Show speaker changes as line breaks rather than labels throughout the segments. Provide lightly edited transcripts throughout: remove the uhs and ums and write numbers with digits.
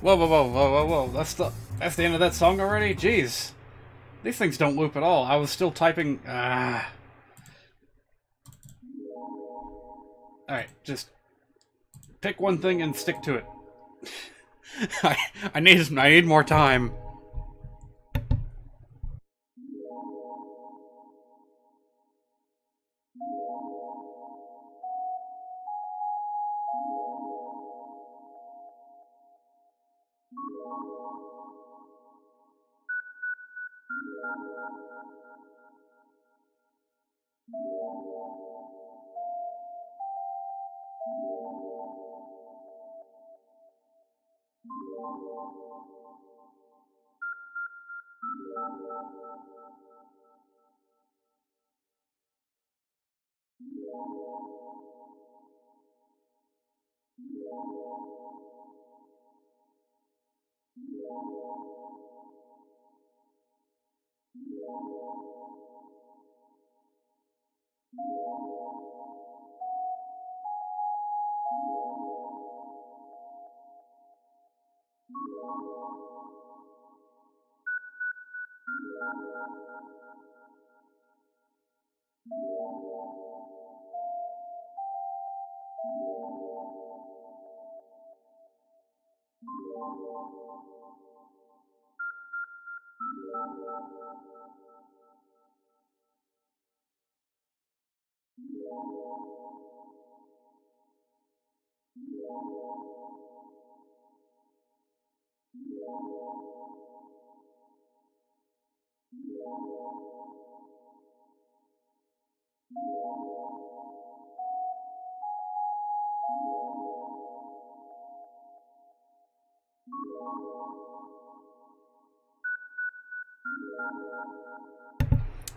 Whoa, whoa, whoa, whoa, whoa, whoa. That's the end of that song already? Jeez. These things don't loop at all. I was still typing... Alright, just... pick one thing and stick to it. I need more time.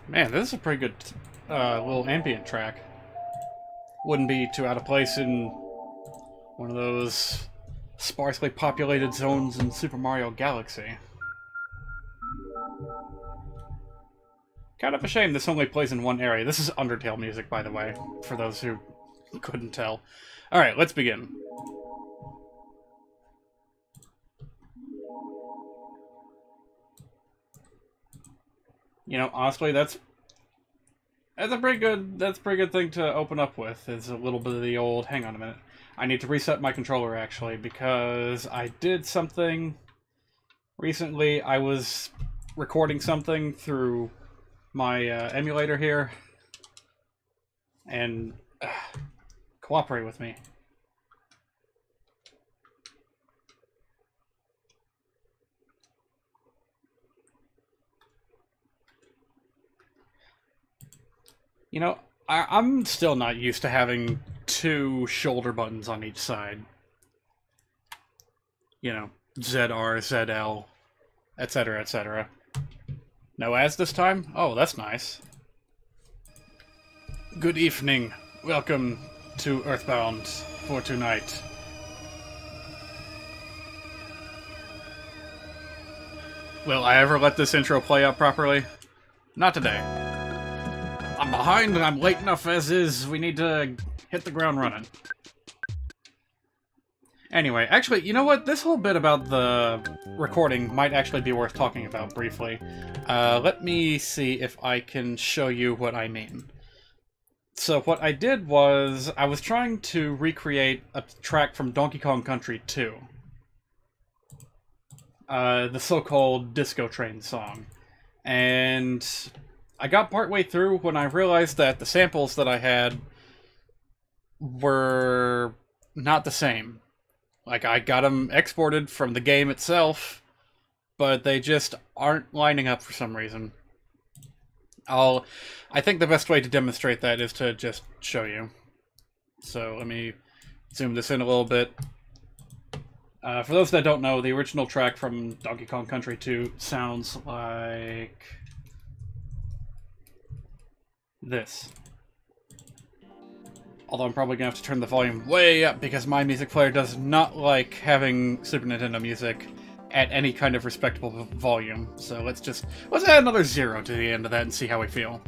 Man, this is a pretty good little ambient track. Wouldn't be too out of place in one of those sparsely populated zones in Super Mario Galaxy. Kind of a shame this only plays in one area. This is Undertale music, by the way, for those who couldn't tell. Alright, let's begin. You know, honestly, that's a pretty good thing to open up with. Is a little bit of the old. Hang on a minute. I need to reset my controller actually because I did something recently. I was recording something through my emulator here, and cooperate with me. You know, I'm still not used to having two shoulder buttons on each side. You know, ZR, ZL, etc., etc. No ads this time? Oh, that's nice. Good evening. Welcome to EarthBound for tonight. Will I ever let this intro play out properly? Not today. I'm behind and I'm late enough as is. We need to hit the ground running. Anyway, actually, you know what? This whole bit about the recording might actually be worth talking about briefly. Let me see if I can show you what I mean. So what I did was, I was trying to recreate a track from Donkey Kong Country 2. The so-called Disco Train song. And I got partway through when I realized that the samples that I had were not the same. Like, I got them exported from the game itself, but they just aren't lining up for some reason. I think the best way to demonstrate that is to just show you. So let me zoom this in a little bit. For those that don't know, the original track from Donkey Kong Country 2 sounds like this. Although I'm probably gonna have to turn the volume way up because my music player does not like having Super Nintendo music at any kind of respectable volume. So let's add another 0 to the end of that and see how we feel.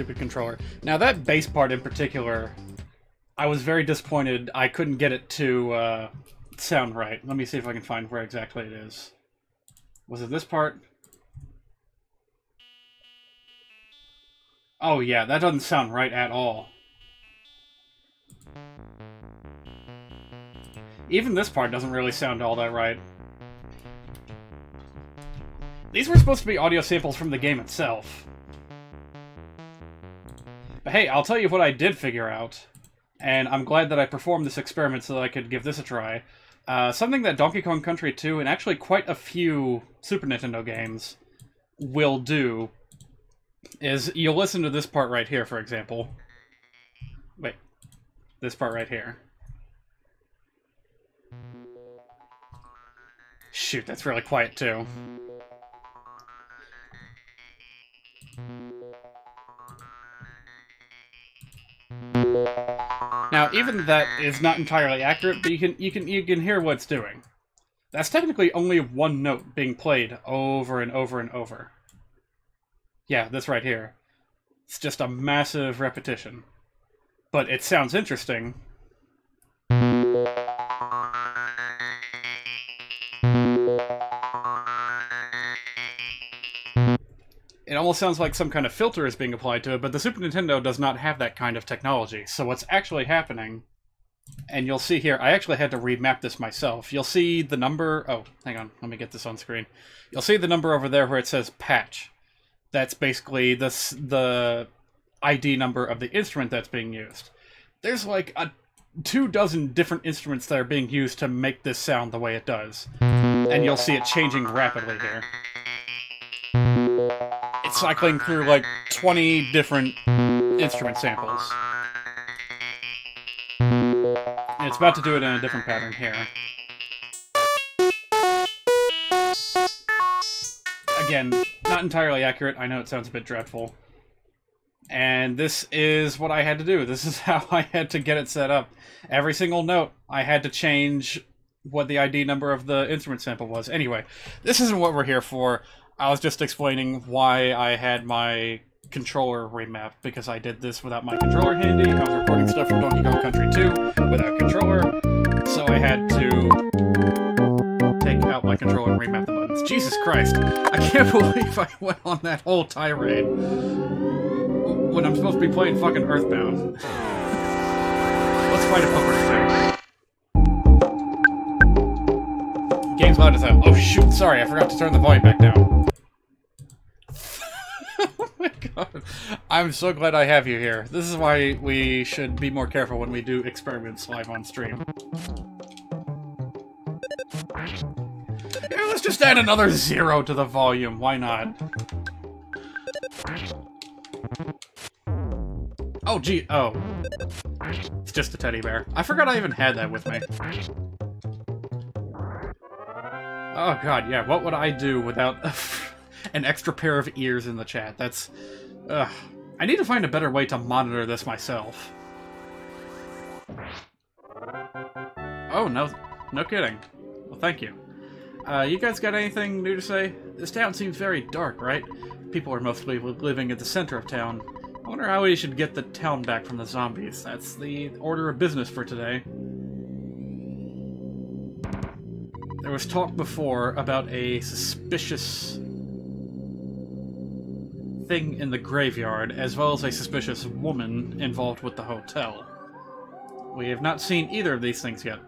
stupid controller. Now, that bass part in particular, I was very disappointed I couldn't get it to sound right. Let me see if I can find where exactly it is. Was it this part? Oh yeah, that doesn't sound right at all. Even this part doesn't really sound all that right. These were supposed to be audio samples from the game itself. But hey, I'll tell you what I did figure out. And I'm glad that I performed this experiment so that I could give this a try. Something that Donkey Kong Country 2, and actually quite a few Super Nintendo games, will do, is you'll listen to this part right here, for example. Wait. This part right here. Shoot, that's really quiet, too. Now, even that is not entirely accurate, but you can hear what it's doing. That's technically only one note being played over and over and over. Yeah, this right here. It's just a massive repetition. But it sounds interesting. It almost sounds like some kind of filter is being applied to it, but the Super Nintendo does not have that kind of technology. So what's actually happening, and you'll see here, I actually had to remap this myself. You'll see the number... Oh, hang on, let me get this on screen. You'll see the number over there where it says patch. That's basically the ID number of the instrument that's being used. There's like 24 different instruments that are being used to make this sound the way it does. And you'll see it changing rapidly here. It's cycling through like 20 different instrument samples. And it's about to do it in a different pattern here. Again, not entirely accurate. I know it sounds a bit dreadful. And this is what I had to do. This is how I had to get it set up. Every single note, I had to change what the ID number of the instrument sample was. Anyway, this isn't what we're here for. I was just explaining why I had my controller remapped, because I did this without my controller handy. I was recording stuff from Donkey Kong Country 2 without controller, so I had to take out my controller and remap the buttons. Jesus Christ, I can't believe I went on that whole tirade when I'm supposed to be playing fucking EarthBound. Let's fight a poker game. Game's loud as hell. Oh shoot, sorry, I forgot to turn the volume back down. Oh my god. I'm so glad I have you here. This is why we should be more careful when we do experiments live on stream. Yeah, let's just add another 0 to the volume, why not? Oh gee, oh. It's just a teddy bear. I forgot I even had that with me. Oh god, yeah, what would I do without an extra pair of ears in the chat? That's... I need to find a better way to monitor this myself. Oh, no kidding. Well, thank you. You guys got anything new to say? This town seems very dark, right? People are mostly living at the center of town. I wonder how we should get the town back from the zombies. That's the order of business for today. There was talk before about a suspicious thing in the graveyard, as well as a suspicious woman involved with the hotel. We have not seen either of these things yet.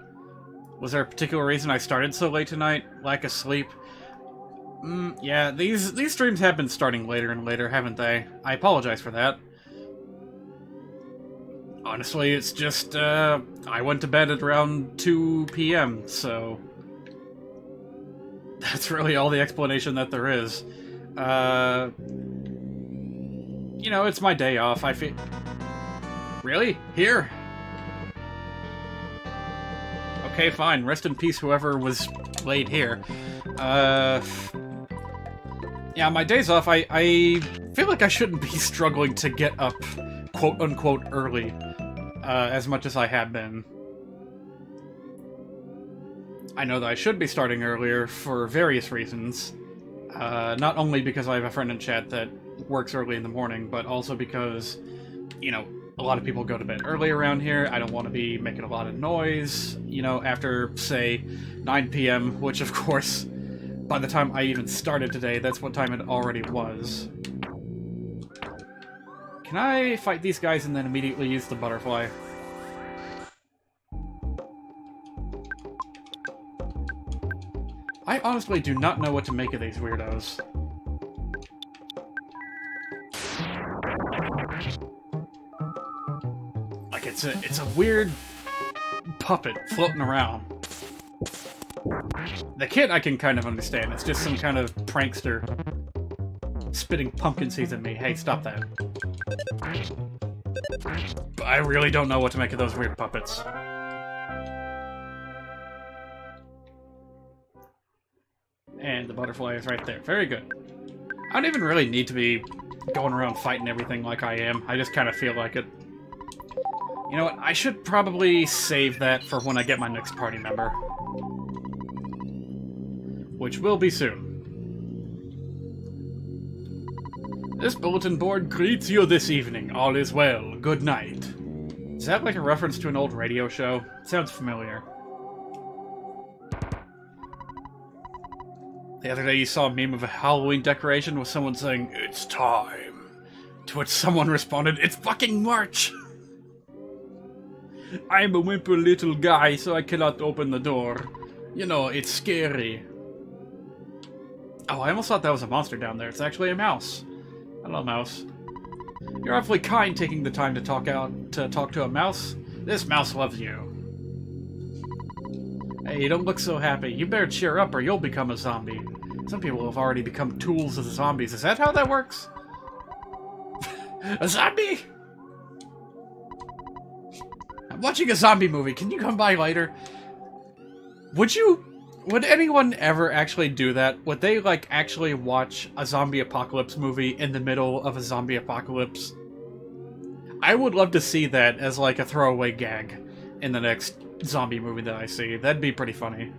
Was there a particular reason I started so late tonight? Lack of sleep? Yeah, these streams have been starting later and later, haven't they? I apologize for that. Honestly, it's just, I went to bed at around 2 p.m., so... That's really all the explanation that there is. You know, it's my day off. I feel... Really? Here? Okay, fine. Rest in peace, whoever was laid here. Yeah, my day's off. I feel like I shouldn't be struggling to get up, quote-unquote, early, as much as I have been. I know that I should be starting earlier for various reasons. Not only because I have a friend in chat that works early in the morning, but also because, you know, a lot of people go to bed early around here. I don't want to be making a lot of noise, you know, after, say, 9 p.m., which, of course, by the time I even started today, that's what time it already was. Can I fight these guys and then immediately use the butterfly? I honestly do not know what to make of these weirdos. Like, it's a weird puppet floating around. The kid I can kind of understand. It's just some kind of prankster spitting pumpkin seeds at me. Hey, stop that. But I really don't know what to make of those weird puppets. And the butterfly is right there. Very good. I don't even really need to be going around fighting everything like I am. I just kind of feel like it. You know what? I should probably save that for when I get my next party member. Which will be soon. This bulletin board greets you this evening. All is well. Good night. Is that like a reference to an old radio show? It sounds familiar. The other day you saw a meme of a Halloween decoration with someone saying, "It's time." To which someone responded, "It's fucking March!" I'm a whimper little guy, so I cannot open the door. You know, it's scary. Oh, I almost thought that was a monster down there. It's actually a mouse. Hello, mouse. You're awfully kind taking the time to talk to a mouse. This mouse loves you. Hey, you don't look so happy. You better cheer up or you'll become a zombie. Some people have already become tools as zombies. Is that how that works? A zombie? I'm watching a zombie movie. Can you come by later? Would anyone ever actually do that? Would they, like, actually watch a zombie apocalypse movie in the middle of a zombie apocalypse? I would love to see that as, like, a throwaway gag in the next zombie movie that I see. That'd be pretty funny.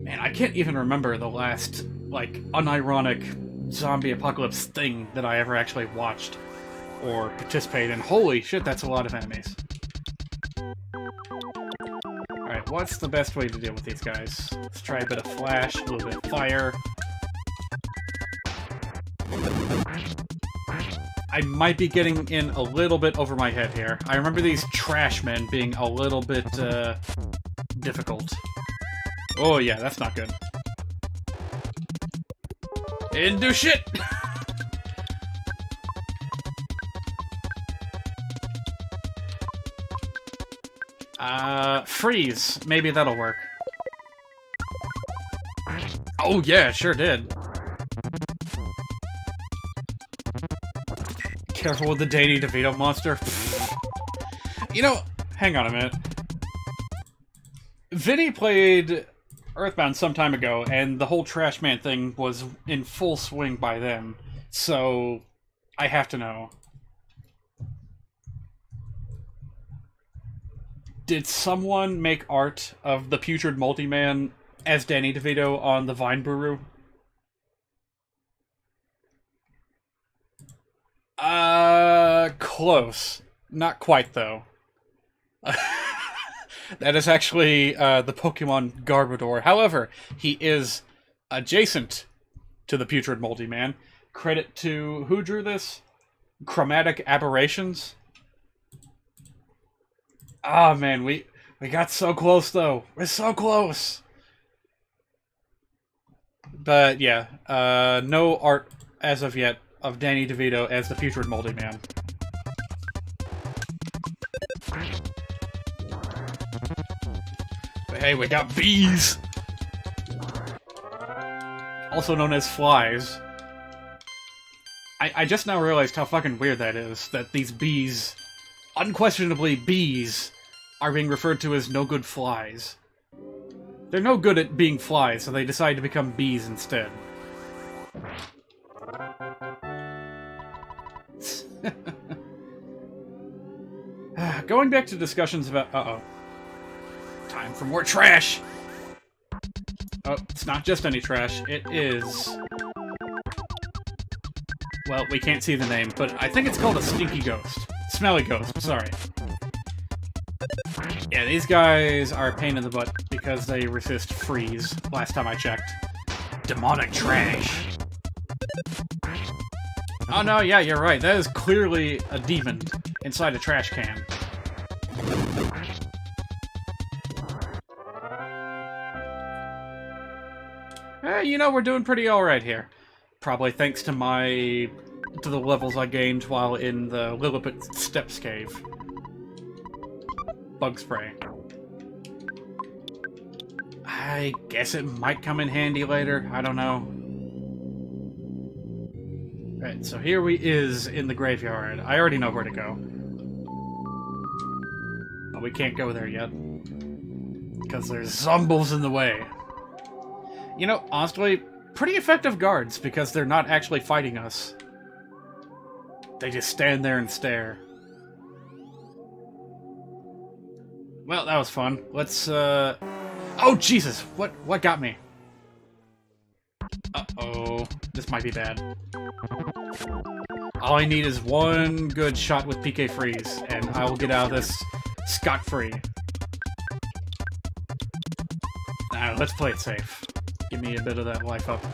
Man, I can't even remember the last, like, unironic zombie apocalypse thing that I ever actually watched or participated in. Holy shit, that's a lot of enemies. Alright, what's the best way to deal with these guys? Let's try a bit of flash, a little bit of fire. I might be getting in a little bit over my head here. I remember these trash men being a little bit, difficult. Oh yeah, that's not good. Didn't do shit! Freeze. Maybe that'll work. Oh yeah, it sure did. Careful with the Danny DeVito monster. You know, hang on a minute. Vinny played EarthBound some time ago, and the whole Trash Man thing was in full swing by then. So, I have to know. Did someone make art of the Putrid Multi-Man as Danny DeVito on the Vine Buru? Close. Not quite, though. That is actually the Pokemon Garbodor. However, he is adjacent to the Putrid Multi-Man. Credit to... who drew this? Chromatic Aberrations? Ah, man, we got so close, though. We're so close! But, yeah, no art as of yet of Danny DeVito as the Putrid Multi-Man. But hey, we got bees! Also known as flies. I just now realized how fucking weird that is, that these bees, unquestionably bees, are being referred to as no-good flies. They're no good at being flies, so they decide to become bees instead. Going back to discussions about... uh-oh. Time for more trash! Oh, it's not just any trash. It is... Well, we can't see the name, but I think it's called a stinky ghost. Smelly ghost, sorry. Yeah, these guys are a pain in the butt because they resist freeze, last time I checked. Demonic trash. Oh no, yeah, you're right. That is clearly a demon inside a trash can. You know, we're doing pretty alright here. Probably thanks to the levels I gained while in the Lilliput Steps Cave. Bug spray. I guess it might come in handy later. I don't know. Right, so here we is in the graveyard. I already know where to go. But we can't go there yet. Because there's zombies in the way. You know, honestly, pretty effective guards, because they're not actually fighting us. They just stand there and stare. Well, that was fun. Let's, Oh, Jesus! What got me? Uh-oh. This might be bad. All I need is one good shot with PK Freeze, and I will get out of this scot-free. Now, let's play it safe. Give me a bit of that life up.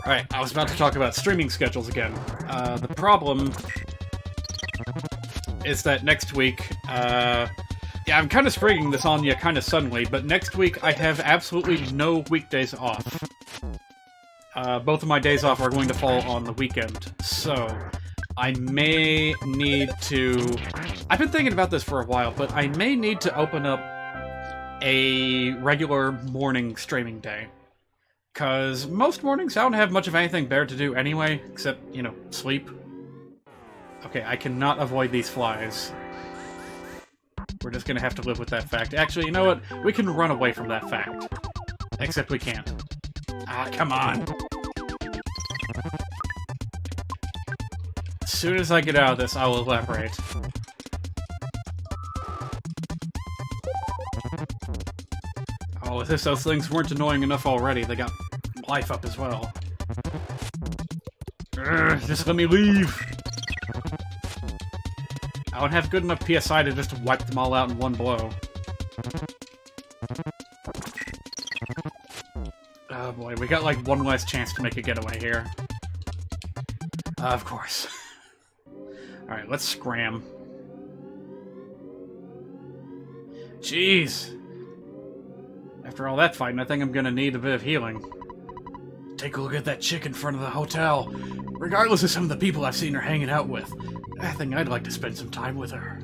Alright, I was about to talk about streaming schedules again. The problem is that next week, yeah, I'm kind of springing this on you kind of suddenly, but next week I have absolutely no weekdays off. Both of my days off are going to fall on the weekend, so I may need to... I've been thinking about this for a while, but I may need to open up a regular morning streaming day. Because most mornings I don't have much of anything better to do anyway, except, you know, sleep. Okay, I cannot avoid these flies. We're just gonna have to live with that fact. Actually, you know what? We can run away from that fact. Except we can't. Ah, come on! As soon as I get out of this, I will elaborate. Oh, as if those things weren't annoying enough already, they got life up as well. Urgh, just let me leave! I don't have good enough PSI to just wipe them all out in one blow. Oh boy, we got like one last chance to make a getaway here. Of course. Alright, let's scram. Jeez! After all that fighting, I think I'm gonna need a bit of healing. Take a look at that chick in front of the hotel. Regardless of some of the people I've seen her hanging out with, I think I'd like to spend some time with her.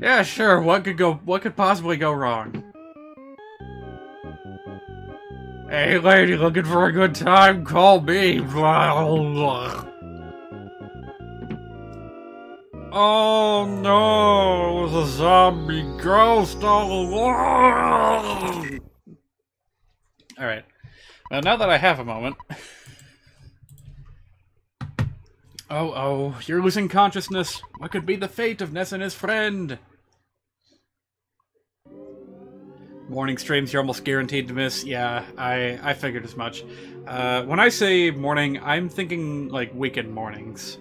Yeah, sure, what could possibly go wrong? Hey lady, looking for a good time? Call me. Oh no, it was a zombie ghost all along! Alright. Well, now that I have a moment... Oh, you're losing consciousness. What could be the fate of Ness and his friend? Morning streams you're almost guaranteed to miss. Yeah, I figured as much. When I say morning, I'm thinking, like, weekend mornings.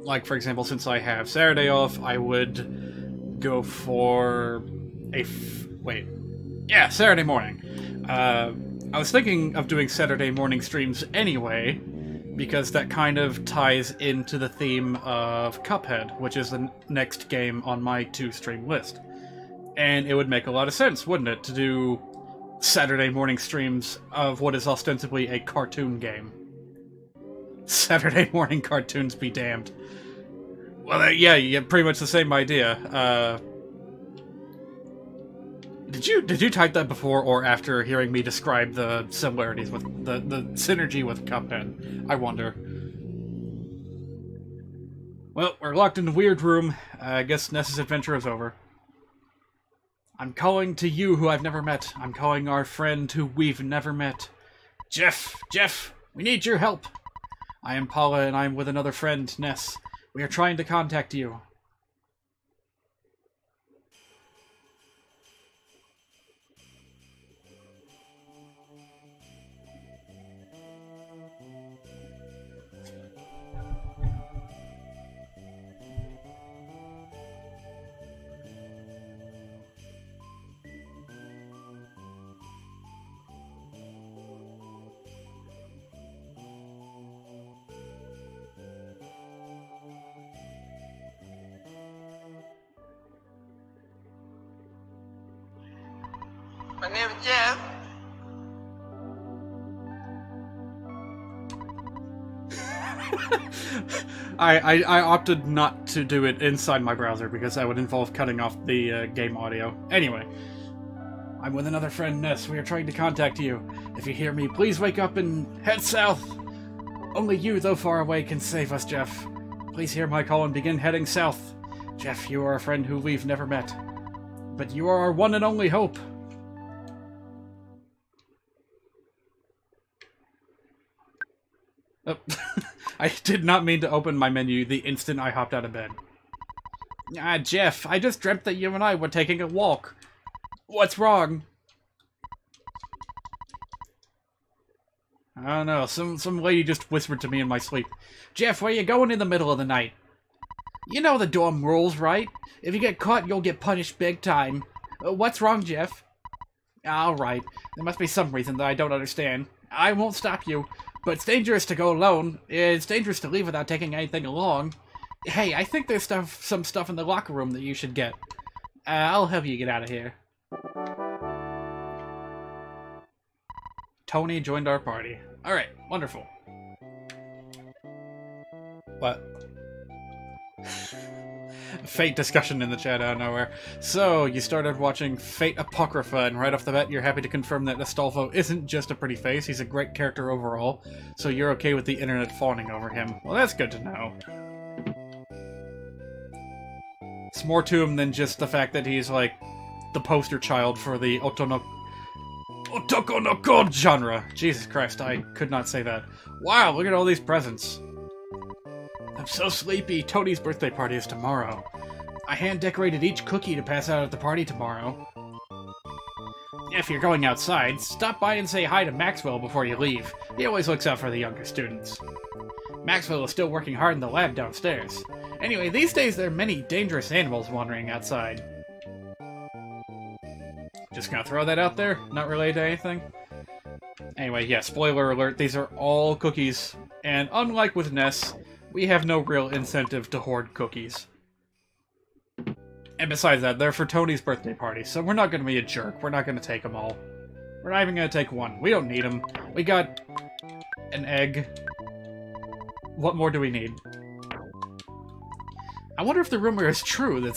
Like, for example, since I have Saturday off, I would go for a... wait. Yeah, Saturday morning. I was thinking of doing Saturday morning streams anyway, because that kind of ties into the theme of Cuphead, which is the next game on my to-stream list. And it would make a lot of sense, wouldn't it, to do Saturday morning streams of what is ostensibly a cartoon game. Saturday morning cartoons be damned. Well, yeah, you get pretty much the same idea. Did you type that before or after hearing me describe the similarities with the synergy with Cuphead? I wonder. Well, we're locked in the weird room. I guess Ness's adventure is over. I'm calling to you who I've never met. I'm calling our friend who we've never met. Jeff! We need your help. I am Paula, and I am with another friend, Ness. We are trying to contact you.
My name is Jeff.
I opted not to do it inside my browser because that would involve cutting off the game audio. Anyway, I'm with another friend, Ness. We are trying to contact you. If you hear me, please wake up and head south. Only you, though far away, can save us, Jeff. Please hear my call and begin heading south. Jeff, you are a friend who we've never met. But you are our one and only hope. Oh, I did not mean to open my menu the instant I hopped out of bed. Ah, Jeff, I just dreamt that you and I were taking a walk. What's wrong? I don't know, some lady just whispered to me in my sleep. Jeff, where you going in the middle of the night? You know the dorm rules, right? If you get caught, you'll get punished big time. What's wrong, Jeff? Alright, there must be some reason that I don't understand. I won't stop you. But it's dangerous to go alone. It's dangerous to leave without taking anything along. Hey, I think there's some stuff in the locker room that you should get. I'll help you get out of here. Tony joined our party. Alright, wonderful. What? Fate discussion in the chat out of nowhere. So, you started watching Fate Apocrypha, and right off the bat, you're happy to confirm that Astolfo isn't just a pretty face, he's a great character overall, so you're okay with the internet fawning over him. Well, that's good to know. It's more to him than just the fact that he's, like, the poster child for the Otoko no Ko genre. Jesus Christ, I could not say that. Wow, look at all these presents. I'm so sleepy. Tony's birthday party is tomorrow. I hand-decorated each cookie to pass out at the party tomorrow. If you're going outside, stop by and say hi to Maxwell before you leave. He always looks out for the younger students. Maxwell is still working hard in the lab downstairs. Anyway, these days there are many dangerous animals wandering outside. Just gonna throw that out there? Not related to anything? Anyway, yeah, spoiler alert, these are all cookies. And unlike with Ness, we have no real incentive to hoard cookies. And besides that, they're for Tony's birthday party, so we're not going to be a jerk. We're not going to take them all. We're not even going to take one. We don't need them. We got an egg. What more do we need? I wonder if the rumor is true that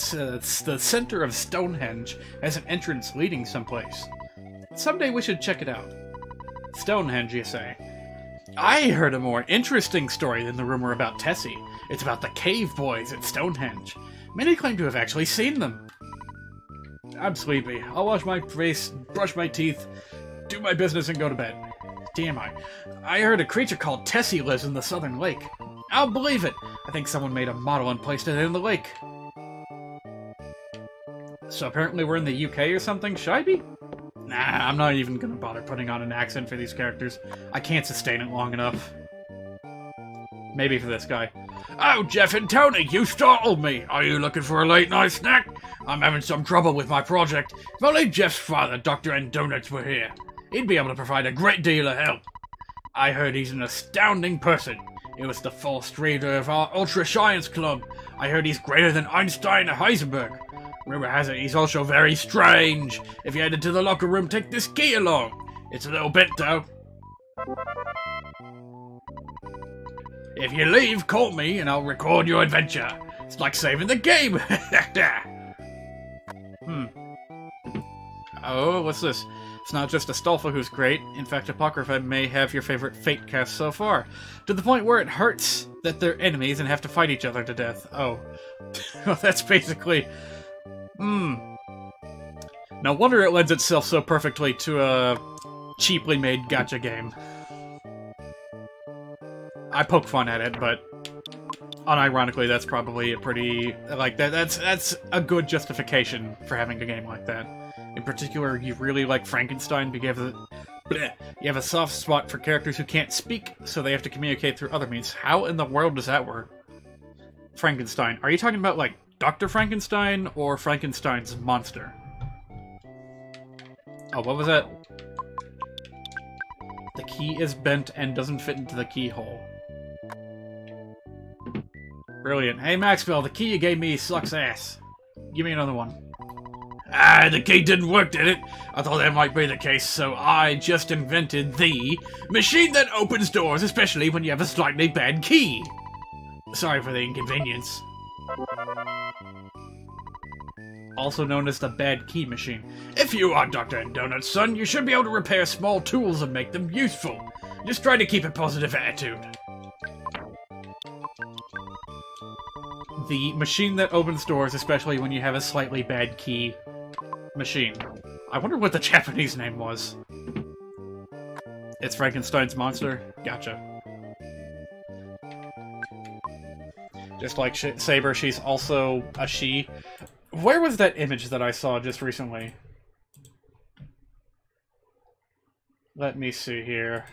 the center of Stonehenge has an entrance leading someplace. Someday we should check it out. Stonehenge, you say? I heard a more interesting story than the rumor about Tessie. It's about the cave boys at Stonehenge. Many claim to have actually seen them. I'm sleepy. I'll wash my face, brush my teeth, do my business, and go to bed. TMI. I heard a creature called Tessie lives in the southern lake. I'll believe it. I think someone made a model and placed it in the lake. So apparently we're in the UK or something? Should I be? Nah, I'm not even gonna bother putting on an accent for these characters. I can't sustain it long enough. Maybe for this guy. Oh, Jeff and Tony, you startled me! Are you looking for a late-night snack? I'm having some trouble with my project. If only Jeff's father, Dr. N. Donuts, were here. He'd be able to provide a great deal of help. I heard he's an astounding person. He was the first reader of our Ultra Science Club. I heard he's greater than Einstein or Heisenberg. Rumor has it he's also very strange. If you headed to the locker room, take this key along. It's a little bit, though. If you leave, call me and I'll record your adventure. It's like saving the game. Oh, what's this? It's not just Astolfo who's great. In fact, Apocrypha may have your favorite Fate cast so far. To the point where it hurts that they're enemies and have to fight each other to death. Oh. Well, that's basically... No wonder it lends itself so perfectly to a cheaply made gacha game. I poke fun at it, but unironically, that's probably a pretty like that's a good justification for having a game like that. In particular, you really like Frankenstein because you have a soft spot for characters who can't speak, so they have to communicate through other means. How in the world does that work? Frankenstein. Are you talking about, like, Dr. Frankenstein or Frankenstein's monster? Oh, what was that? The key is bent and doesn't fit into the keyhole. Brilliant. Hey, Maxwell, the key you gave me sucks ass. Give me another one. Ah, the key didn't work, did it? I thought that might be the case, so I just invented the machine that opens doors, especially when you have a slightly bad key. Sorry for the inconvenience. Also known as the bad key machine. If you are Dr. Donut's son, you should be able to repair small tools and make them useful. Just try to keep a positive attitude. The machine that opens doors, especially when you have a slightly bad key machine. I wonder what the Japanese name was. It's Frankenstein's monster? Gotcha. Just like Saber, she's also a she. Where was that image that I saw just recently? Let me see here.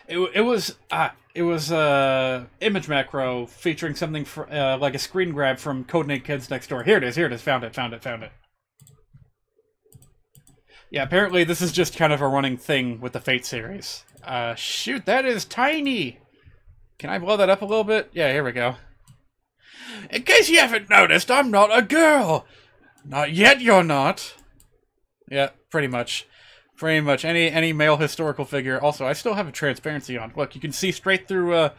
It was image macro featuring something for, like a screen grab from Codename Kids Next Door. Here it is, found it. Yeah, apparently this is just kind of a running thing with the Fate series. Shoot, that is tiny! Can I blow that up a little bit? Yeah, here we go. In case you haven't noticed, I'm not a girl! Not yet, you're not. Yeah, pretty much. Pretty much. Any male historical figure. Also, I still have a transparency on. Look, you can see straight through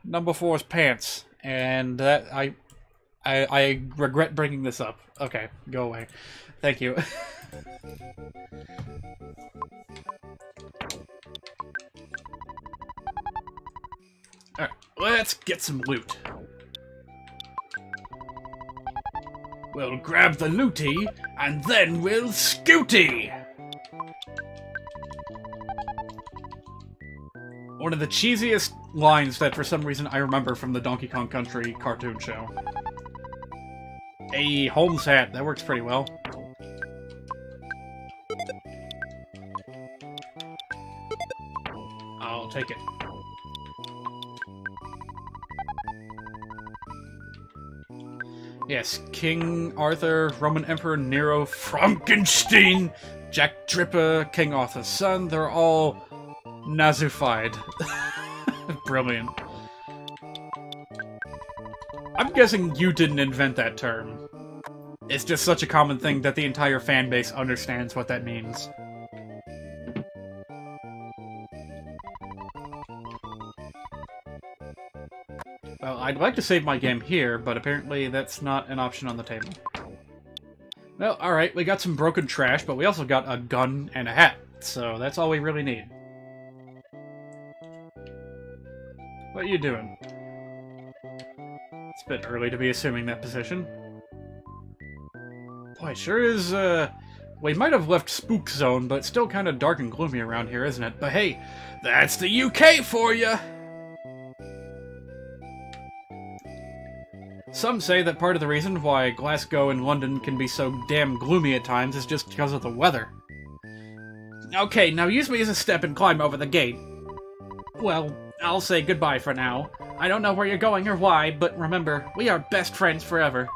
number 4's pants. And that, I regret bringing this up. Okay, go away. Thank you. Alright, let's get some loot. We'll grab the looty, and then we'll scooty! One of the cheesiest lines that for some reason I remember from the Donkey Kong Country cartoon show. Hey, Holmes hat, that works pretty well. I'll take it. Yes, King Arthur, Roman Emperor Nero, Frankenstein, Jack Dripper, King Arthur's son, they're all Nazified. Brilliant. I'm guessing you didn't invent that term. It's just such a common thing that the entire fan base understands what that means. Well, I'd like to save my game here, but apparently that's not an option on the table. Well, alright, we got some broken trash, but we also got a gun and a hat, so that's all we really need. What are you doing? It's a bit early to be assuming that position. Boy, it sure is, we might have left Spook Zone, but it's still kind of dark and gloomy around here, isn't it? But hey, that's the UK for you! Some say that part of the reason why Glasgow and London can be so damn gloomy at times is just because of the weather. Okay, now use me as a step and climb over the gate. Well, I'll say goodbye for now. I don't know where you're going or why, but remember, we are best friends forever.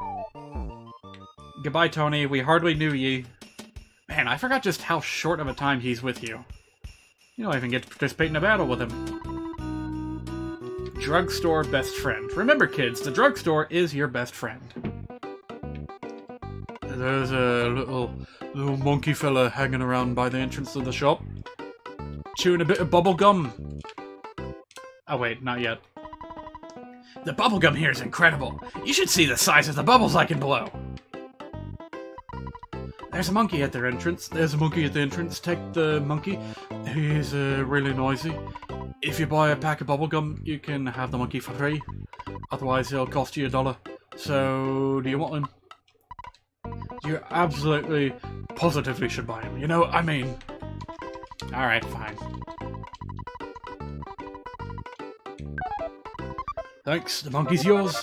Goodbye, Tony. We hardly knew ye. Man, I forgot just how short of a time he's with you. You don't even get to participate in a battle with him. Drugstore best friend. Remember, kids, the drugstore is your best friend. There's a little monkey fella hanging around by the entrance of the shop. Chewing a bit of bubble gum. Oh wait, not yet. The bubblegum here is incredible. You should see the size of the bubbles I can blow. There's a monkey at their entrance. There's a monkey at the entrance. Take the monkey. He's really noisy. If you buy a pack of bubblegum, you can have the monkey for free. Otherwise, it'll cost you $1. So, do you want him? You absolutely, positively should buy him. You know, I mean, Alright, fine. Thanks, the monkey's yours.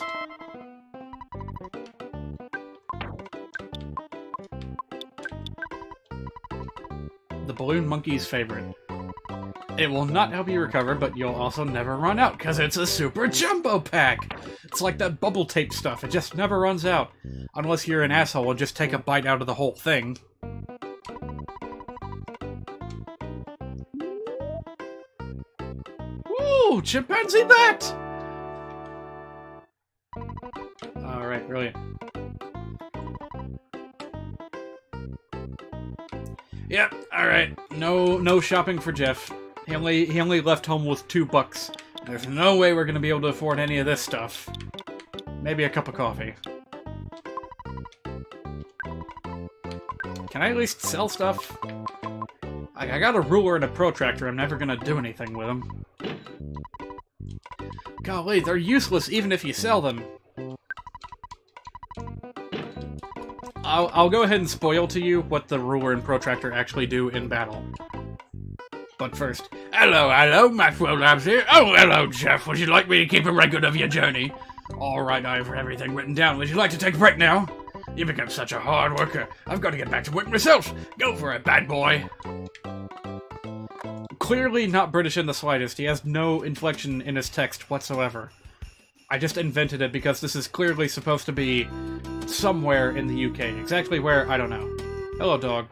The balloon monkey's favorite. It will not help you recover, but you'll also never run out, because it's a super jumbo pack! It's like that bubble tape stuff, it just never runs out. Unless you're an asshole and just take a bite out of the whole thing. Ooh, chimpanzee that! Alright, brilliant. Yep, alright. No shopping for Jeff. He only left home with $2. There's no way we're gonna be able to afford any of this stuff. Maybe a cup of coffee. Can I at least sell stuff? I got a ruler and a protractor. I'm never gonna do anything with them. Golly, they're useless even if you sell them. I'll go ahead and spoil to you what the ruler and protractor actually do in battle. But first, hello, Maxwell Labs here. Oh, hello, Jeff. Would you like me to keep a record of your journey? Alright, I have everything written down. Would you like to take a break now? You become such a hard worker. I've got to get back to work myself. Go for it, bad boy. Clearly not British in the slightest. He has no inflection in his text whatsoever. I just invented it because this is clearly supposed to be somewhere in the UK. Exactly where, I don't know. Hello, dog.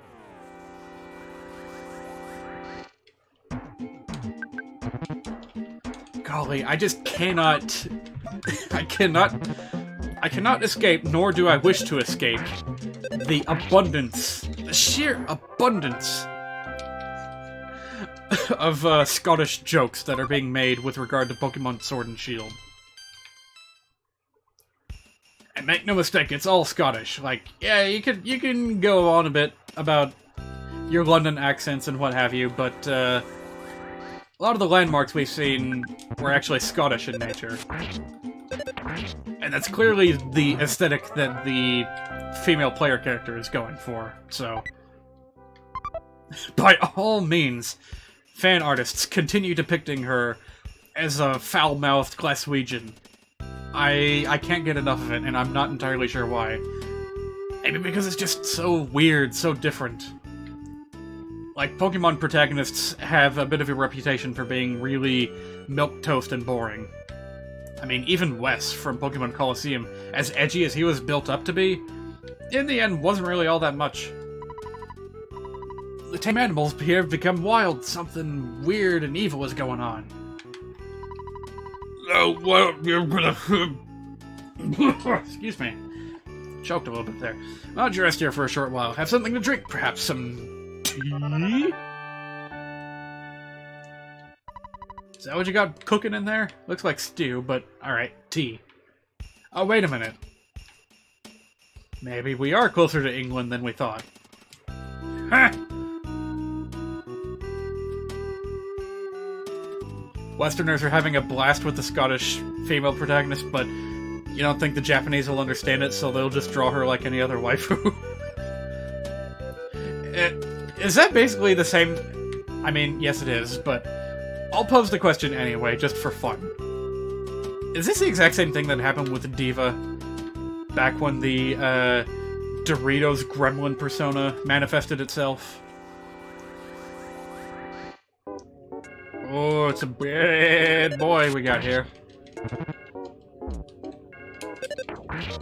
Golly, I just cannot... I cannot escape, nor do I wish to escape, the abundance, the sheer abundance of Scottish jokes that are being made with regard to Pokemon Sword and Shield. And make no mistake, it's all Scottish. Like, yeah, you can go on a bit about your London accents and what have you, but a lot of the landmarks we've seen were actually Scottish in nature. And that's clearly the aesthetic that the female player character is going for, so... By all means, fan artists continue depicting her as a foul-mouthed Glaswegian. I can't get enough of it, and I'm not entirely sure why. Maybe because it's just so weird, so different. Like, Pokemon protagonists have a bit of a reputation for being really milquetoast and boring. I mean, even Wes from Pokemon Colosseum, as edgy as he was built up to be, in the end wasn't really all that much. The tame animals here have become wild. Something weird and evil is going on. Oh, well, you're gonna... Excuse me. Choked a little bit there. I'll just rest here for a short while. Have something to drink. Perhaps some tea? Is that what you got cooking in there? Looks like stew, but alright, tea. Oh, wait a minute. Maybe we are closer to England than we thought. Ha! Westerners are having a blast with the Scottish female protagonist, but you don't think the Japanese will understand it, so they'll just draw her like any other waifu? Is that basically the same... I mean, yes it is, but I'll pose the question anyway, just for fun. Is this the exact same thing that happened with Diva back when the Doritos gremlin persona manifested itself? Oh, it's a bad boy we got here.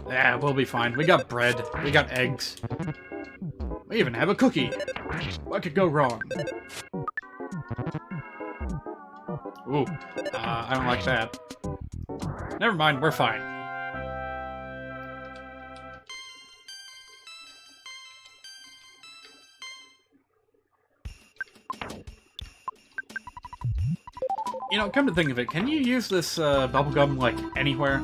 Yeah, we'll be fine. We got bread. We got eggs. We even have a cookie. What could go wrong? Ooh, I don't like that. Never mind, we're fine. You know, come to think of it, can you use this bubblegum, like, anywhere?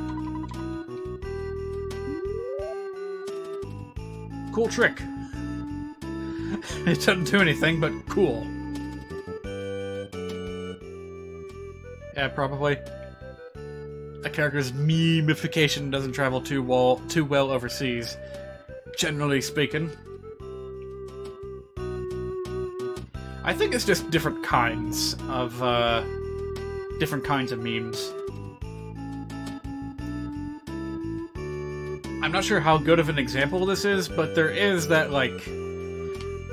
Cool trick. It doesn't do anything, but cool. Yeah, probably. A character's memification doesn't travel too well overseas, generally speaking. I think it's just different kinds of memes. I'm not sure how good of an example this is, but there is that, like,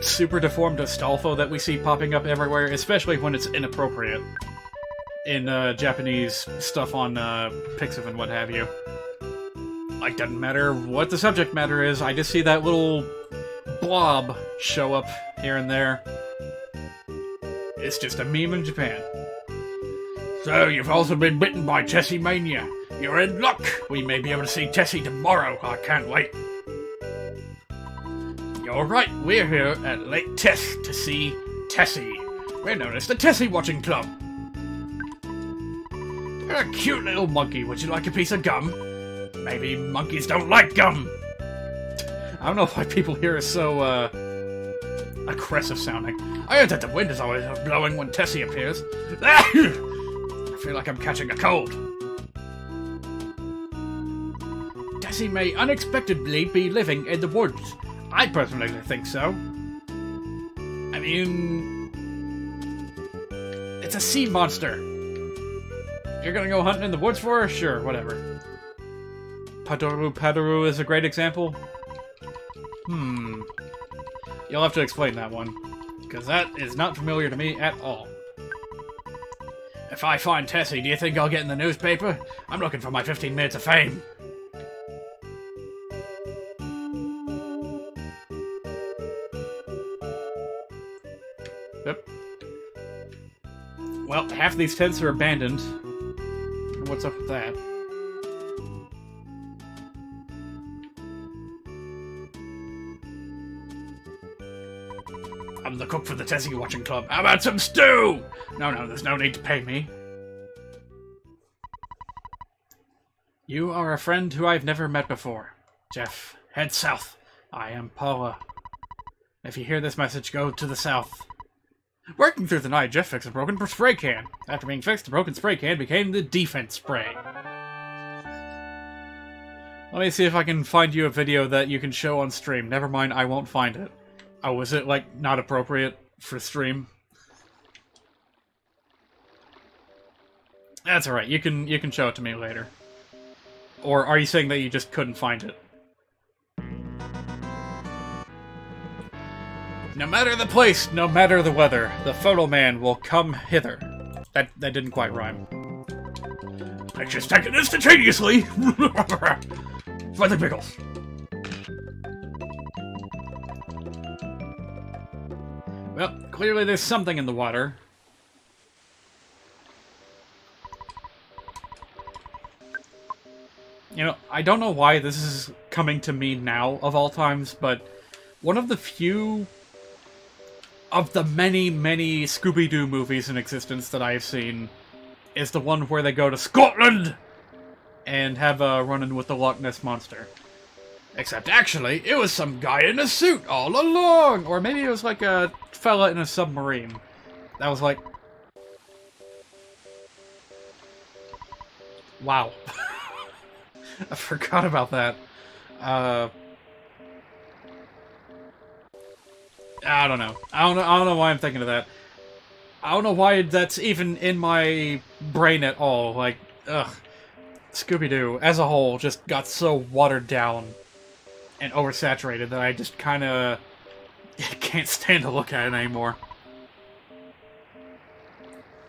super deformed Astolfo that we see popping up everywhere, especially when it's inappropriate in Japanese stuff on Pixiv and what have you. Like, doesn't matter what the subject matter is, I just see that little blob show up here and there. It's just a meme in Japan. So, you've also been bitten by Tessie Mania. You're in luck! We may be able to see Tessie tomorrow. I can't wait. You're right, we're here at Lake Tess to see Tessie. We're known as the Tessie Watching Club. You're a cute little monkey. Would you like a piece of gum? Maybe monkeys don't like gum. I don't know why people here are so, aggressive sounding. I heard that the wind is always blowing when Tessie appears. I feel like I'm catching a cold. Tessie may unexpectedly be living in the woods. I personally think so. I mean, it's a sea monster. You're gonna go hunting in the woods for her? Sure, whatever. Padaru is a great example. You'll have to explain that one, because that is not familiar to me at all. If I find Tessie, do you think I'll get in the newspaper? I'm looking for my 15 minutes of fame. Yep. Well, half these tents are abandoned. What's up with that? I'm the cook for the Tessie Watching Club. How about some stew? No, there's no need to pay me. You are a friend who I've never met before. Jeff, head south. I am Paula. If you hear this message, go to the south. Working through the night, Jeff fixed a broken spray can. After being fixed, the broken spray can became the defense spray. Let me see if I can find you a video that you can show on stream. Never mind, I won't find it. Oh, was it, like, not appropriate for stream? That's alright, you can show it to me later. Or are you saying that you just couldn't find it? No matter the place, no matter the weather, the photo man will come hither. That didn't quite rhyme. I just acted instantaneously! For the pickles. Well, clearly there's something in the water. You know, I don't know why this is coming to me now, of all times, but one of the few of the many, many Scooby-Doo movies in existence that I've seen is the one where they go to Scotland and have a run-in with the Loch Ness Monster. Except actually, it was some guy in a suit all along! Or maybe it was like a fella in a submarine. That was like... Wow. I forgot about that. I don't know. I don't know why I'm thinking of that. I don't know why that's even in my brain at all. Like, ugh. Scooby-Doo, as a whole, just got so watered down and oversaturated that I just kinda can't stand to look at it anymore.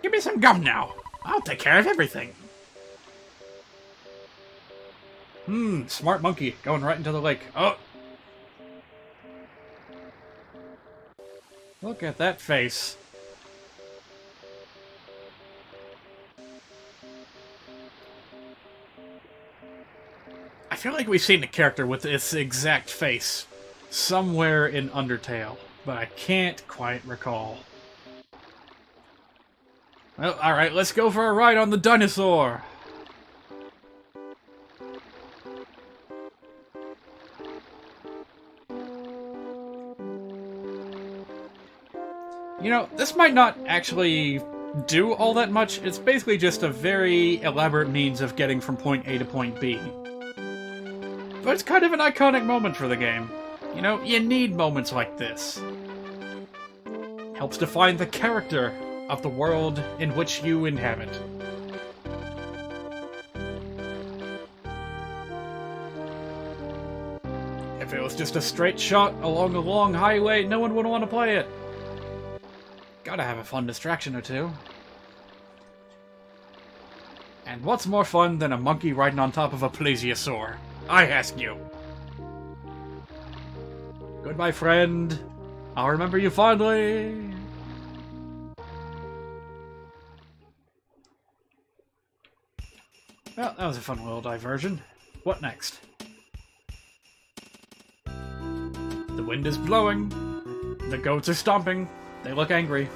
Give me some gum now. I'll take care of everything. Smart monkey, going right into the lake. Oh! Look at that face. I feel like we've seen a character with this exact face somewhere in Undertale, but I can't quite recall. Well, alright, let's go for a ride on the dinosaur! You know, this might not actually do all that much. It's basically just a very elaborate means of getting from point A to point B. But it's kind of an iconic moment for the game. You know, you need moments like this. helps define the character of the world in which you inhabit. If it was just a straight shot along a long highway, no one would want to play it. Gotta have a fun distraction or two. And what's more fun than a monkey riding on top of a plesiosaur? I ask you. Goodbye, friend. I'll remember you fondly. Well, that was a fun little diversion. What next? The wind is blowing. The goats are stomping. They look angry.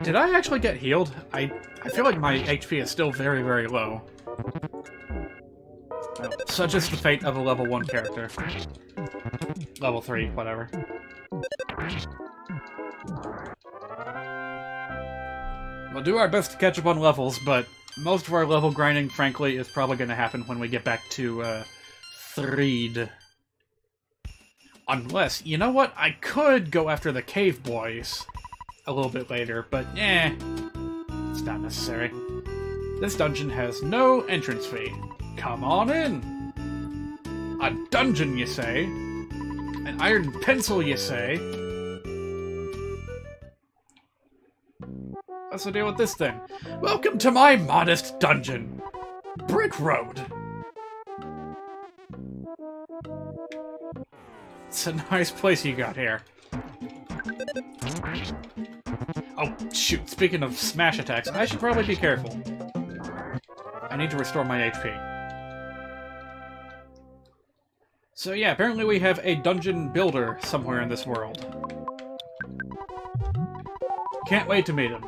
Did I actually get healed? I feel like my HP is still very, very low. Well, such is the fate of a level 1 character. Level 3, whatever. We'll do our best to catch up on levels, but most of our level grinding, frankly, is probably going to happen when we get back to, Threed. Unless, you know what? I could go after the cave boys a little bit later, but it's not necessary. This dungeon has no entrance fee. Come on in! A dungeon, you say? An iron pencil, you say? What's the deal with this thing? Welcome to my modest dungeon! Brick Road! It's a nice place you got here. Oh, shoot. Speaking of smash attacks, I should probably be careful. I need to restore my HP. So yeah, apparently we have a dungeon builder somewhere in this world. Can't wait to meet him.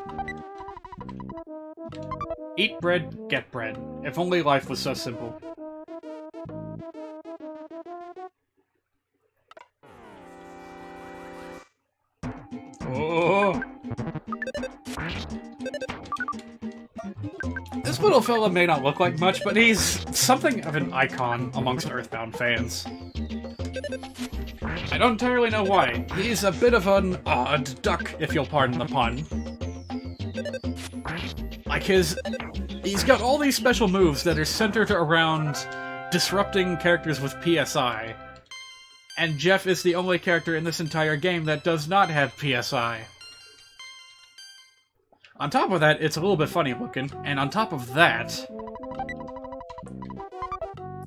Eat bread, get bread. If only life was so simple. Oh! This little fella may not look like much, but he's something of an icon amongst EarthBound fans. I don't entirely know why. He's a bit of an odd duck, if you'll pardon the pun. Like he's got all these special moves that are centered around disrupting characters with PSI. And Jeff is the only character in this entire game that does not have PSI. On top of that, it's a little bit funny looking, and on top of that,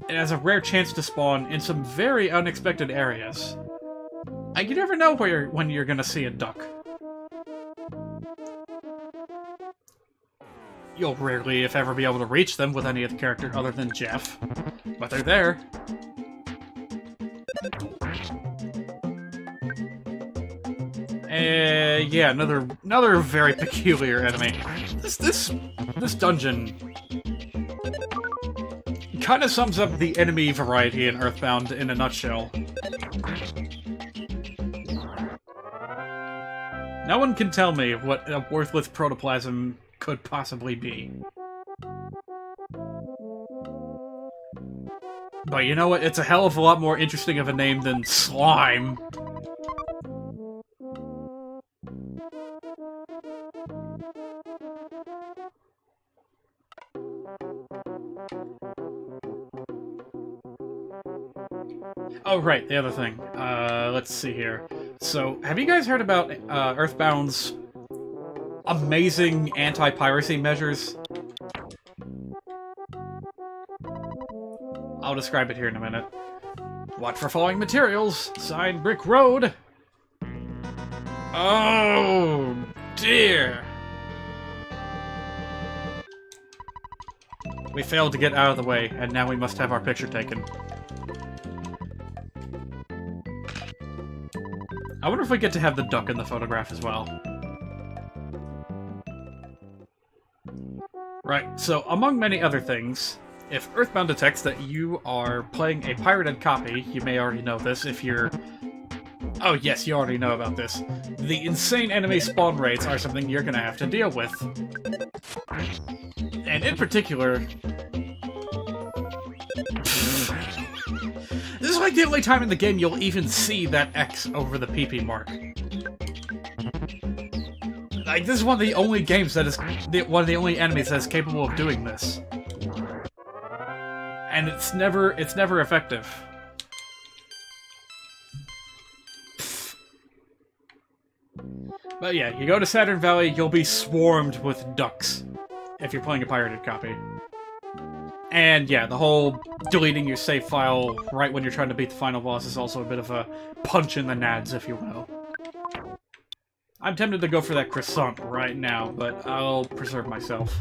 it has a rare chance to spawn in some very unexpected areas. You never know when you're gonna see a duck. You'll rarely, if ever, be able to reach them with any other character other than Jeff, but they're there. Yeah, another very peculiar enemy. This dungeon kind of sums up the enemy variety in EarthBound in a nutshell. No one can tell me what a worthless protoplasm could possibly be. But you know what? It's a hell of a lot more interesting of a name than Slime. Oh, right, the other thing. Let's see here. So, have you guys heard about EarthBound's amazing anti-piracy measures? I'll describe it here in a minute. Watch for falling materials. Signed, Brick Road. Oh, dear. We failed to get out of the way, and now we must have our picture taken. I wonder if we get to have the duck in the photograph as well. Right, so among many other things, if EarthBound detects that you are playing a pirated copy, you may already know this if you're... Oh yes, you already know about this. The insane enemy spawn rates are something you're gonna have to deal with. And in particular, This is like the only time in the game you'll even see that X over the PP mark. Like, this is one of the only games that is... one of the only enemies that is capable of doing this. And it's never effective. But yeah, you go to Saturn Valley, you'll be swarmed with ducks. If you're playing a pirated copy. And yeah, the whole deleting your save file right when you're trying to beat the final boss is also a bit of a punch in the nads, if you will. I'm tempted to go for that croissant right now, but I'll preserve myself.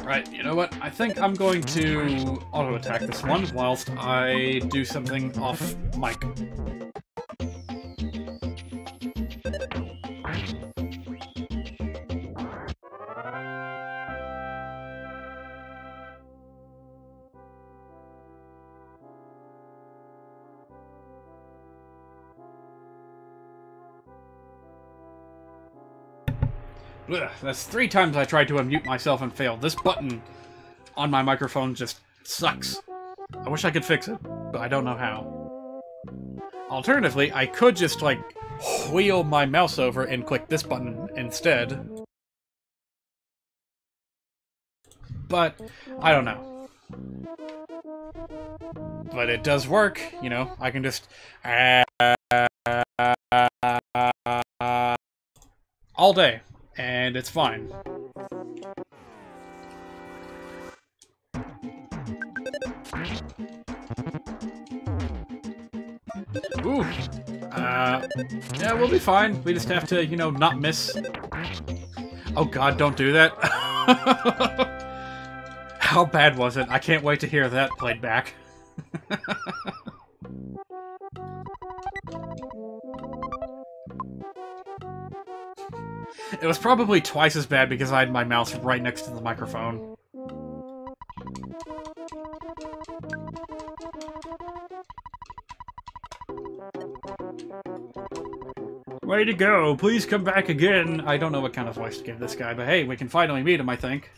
Right, you know what? I think I'm going to auto-attack this one whilst I do something off mic. Ugh, that's 3 times I tried to unmute myself and failed. This button on my microphone just sucks. I wish I could fix it, but I don't know how. Alternatively, I could just, like, wheel my mouse over and click this button instead. But, I don't know. But it does work, you know, I can just... all day. And it's fine. Ooh. Yeah, we'll be fine. We just have to, you know, not miss. Oh god, don't do that. How bad was it? I can't wait to hear that played back. It was probably twice as bad because I had my mouse right next to the microphone. Way to go! Please come back again! I don't know what kind of voice to give this guy, but hey, we can finally meet him, I think.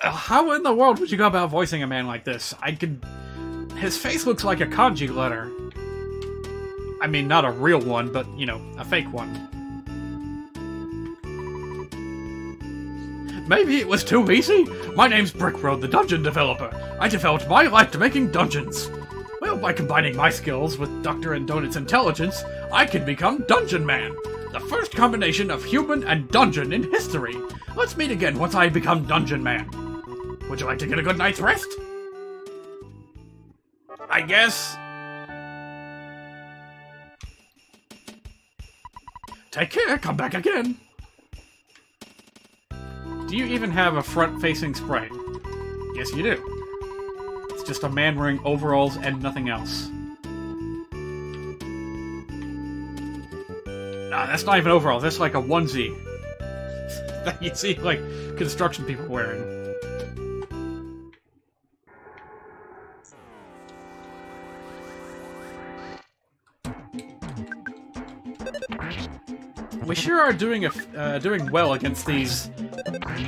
How in the world would you go about voicing a man like this? His face looks like a kanji letter. I mean, not a real one, but, you know, a fake one. Maybe it was too easy? My name's Brickroad, the dungeon developer. I developed my life to making dungeons. Well, by combining my skills with Dr. and Donut's intelligence, I can become Dungeon Man. The first combination of human and dungeon in history. Let's meet again once I become Dungeon Man. Would you like to get a good night's rest? I guess. Take care, come back again. Do you even have a front-facing sprite? Yes, you do. It's just a man wearing overalls and nothing else. Nah, that's not even overalls. That's like a onesie that you see, like, construction people wearing. We sure are doing well against these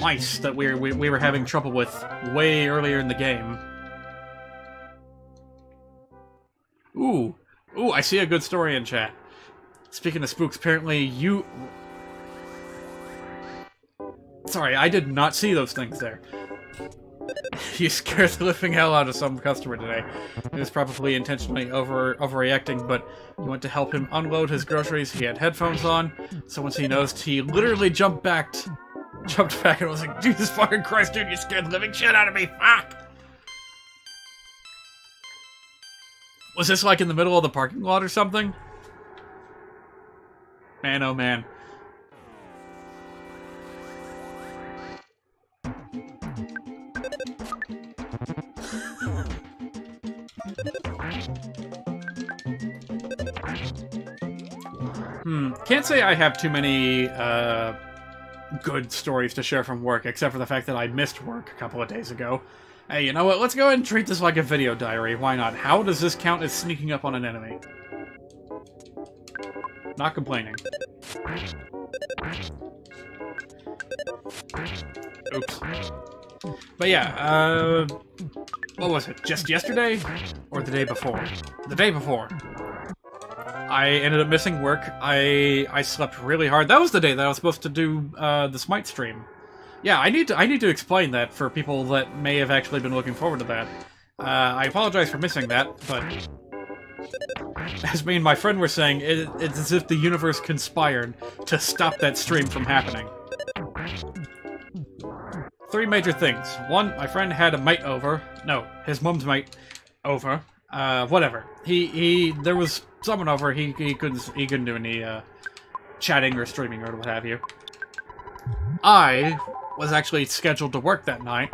mice that we were having trouble with way earlier in the game. Ooh, I see a good story in chat. Speaking of spooks, apparently you... Sorry, I did not see those things there. You scared the living hell out of some customer today. He was probably intentionally overreacting, but you went to help him unload his groceries. He had headphones on, so once he noticed, he literally jumped back and was like, Jesus fucking Christ, dude, you scared the living shit out of me, fuck! Was this like in the middle of the parking lot or something? Man, oh man. Can't say I have too many, good stories to share from work, except for the fact that I missed work a couple of days ago. Hey, you know what? Let's go ahead and treat this like a video diary. Why not? How does this count as sneaking up on an enemy? Not complaining. Oops. But yeah, what was it? Just yesterday? Or the day before? The day before. I ended up missing work. I slept really hard. That was the day that I was supposed to do the Smite stream. Yeah, I need to explain that for people that may have actually been looking forward to that. I apologize for missing that, but as me and my friend were saying, it's as if the universe conspired to stop that stream from happening. 3 major things. 1, my friend had a mate over. No, his mom's mate over. Whatever. There was someone over. He couldn't do any chatting or streaming or what have you. I was actually scheduled to work that night,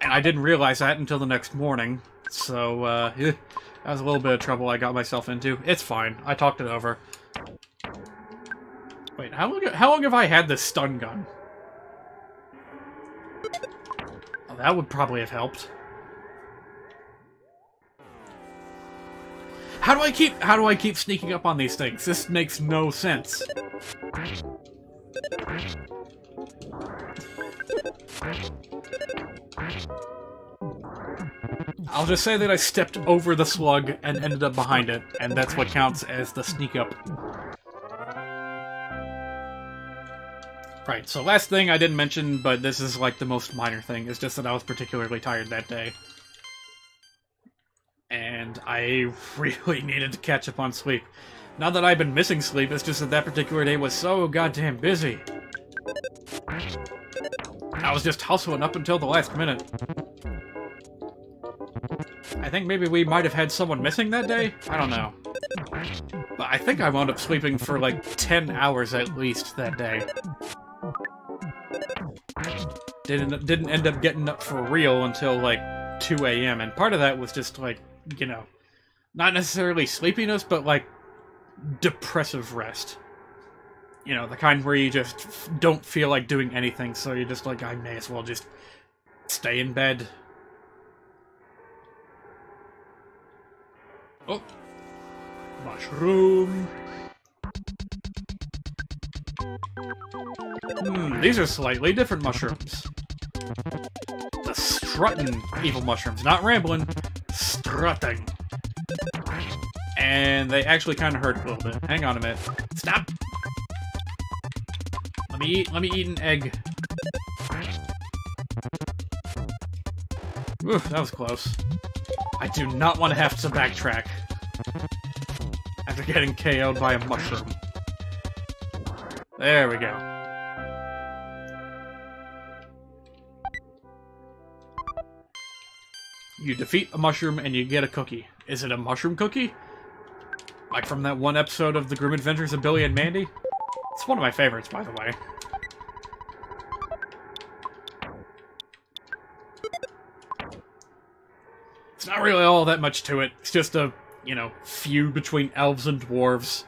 and I didn't realize that until the next morning. So that was a little bit of trouble I got myself into. It's fine. I talked it over. Wait, how long have I had this stun gun? Oh, that would probably have helped. How do I keep sneaking up on these things? This makes no sense. I'll just say that I stepped over the slug and ended up behind it, and that's what counts as the sneak up. Right, so last thing I didn't mention, but this is like the most minor thing, is just that I was particularly tired that day. And I really needed to catch up on sleep. Not that I've been missing sleep, it's just that that particular day was so goddamn busy. I was just hustling up until the last minute. I think maybe we might have had someone missing that day? I don't know. But I think I wound up sleeping for like 10 hours at least that day. Didn't end up getting up for real until like 2 AM, and part of that was just like, you know, not necessarily sleepiness, but like depressive rest. You know, the kind where you just don't feel like doing anything, so you're just like, I may as well just stay in bed. Oh. Mushroom. These are slightly different mushrooms. The strutting evil mushrooms. Not rambling. Strutting. And they actually kind of hurt a little bit. Hang on a minute. Stop! Let me eat an egg. Oof, that was close. I do not want to have to backtrack after getting KO'd by a mushroom. There we go. You defeat a mushroom and you get a cookie. Is it a mushroom cookie? Like from that one episode of The Grim Adventures of Billy and Mandy? It's one of my favorites, by the way. It's not really all that much to it. It's just a, you know, feud between elves and dwarves.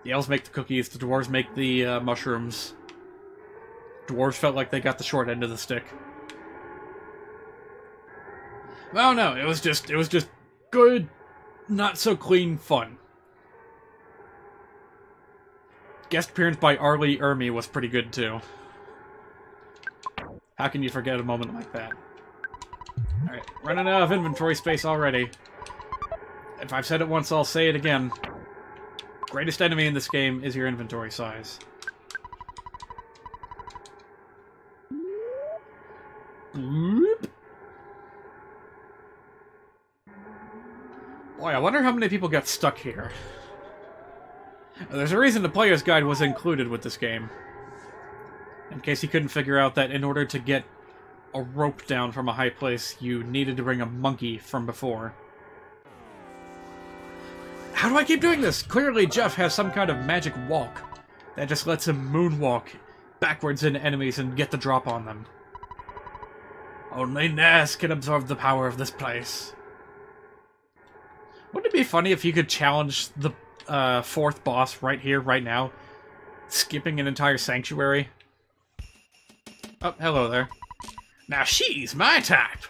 The elves make the cookies, the dwarves make the mushrooms. Dwarves felt like they got the short end of the stick. Oh no, it was just good, not so clean fun. Guest appearance by Arlie Ermy was pretty good too. How can you forget a moment like that? Alright, running out of inventory space already. If I've said it once, I'll say it again. Greatest enemy in this game is your inventory size. Whoop. Boy, I wonder how many people got stuck here. There's a reason the player's guide was included with this game. In case you couldn't figure out that in order to get a rope down from a high place, you needed to bring a monkey from before. How do I keep doing this? Clearly Jeff has some kind of magic walk that just lets him moonwalk backwards into enemies and get the drop on them. Only SNES can absorb the power of this place. Wouldn't it be funny if you could challenge the fourth boss right here, right now, skipping an entire sanctuary? Oh, hello there. Now she's my type.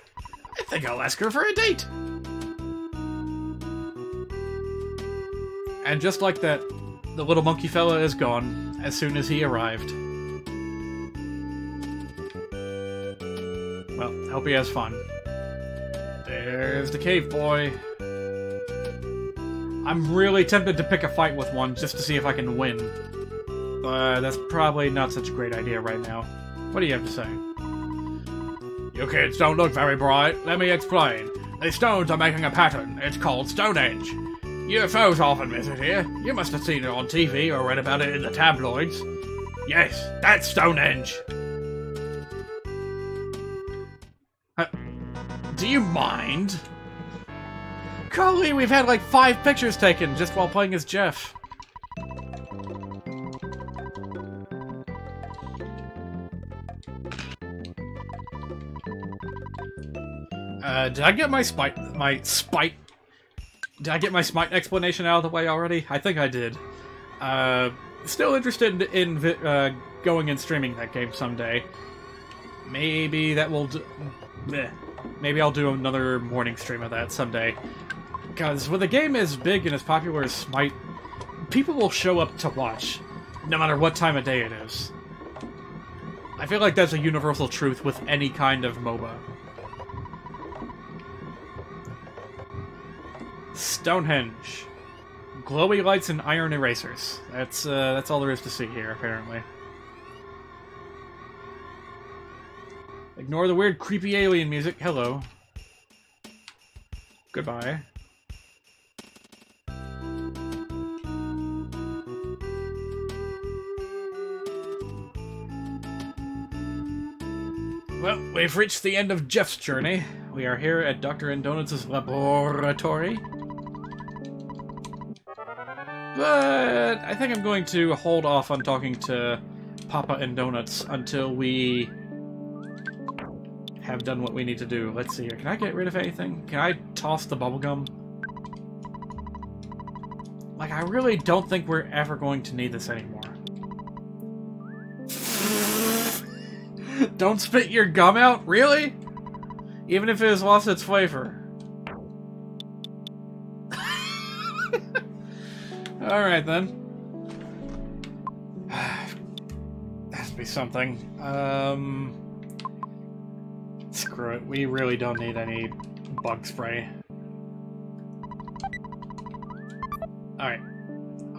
I think I'll ask her for a date. And just like that, The little monkey fella is gone as soon as he arrived. Well, hope he has fun. There's the cave boy. I'm really tempted to pick a fight with one just to see if I can win. But that's probably not such a great idea right now. What do you have to say? You kids don't look very bright. Let me explain. These stones are making a pattern. It's called Stonehenge. UFOs often visit here. You must have seen it on TV or read about it in the tabloids. Yes, that's Stonehenge. Do you mind? Golly, we've had like 5 pictures taken just while playing as Jeff. Did I get my smite explanation out of the way already? I think I did. Still interested in going and streaming that game someday. Maybe that will maybe I'll do another morning stream of that someday. Because when the game is big and as popular as Smite, people will show up to watch, no matter what time of day it is. I feel like that's a universal truth with any kind of MOBA. Stonehenge. Glowy lights and iron erasers. That's all there is to see here, apparently. Ignore the weird, creepy alien music. Hello. Goodbye. Well, we've reached the end of Jeff's journey. We are here at Dr. Indonuts' laboratory. But I think I'm going to hold off on talking to Papa and Donuts until we have done what we need to do. Let's see here. Can I get rid of anything? Can I toss the bubblegum? Like, I really don't think we're ever going to need this anymore. Don't spit your gum out? Really? Even if it has lost its flavor. Alright then. Has to be something. Screw it. We really don't need any bug spray. Alright.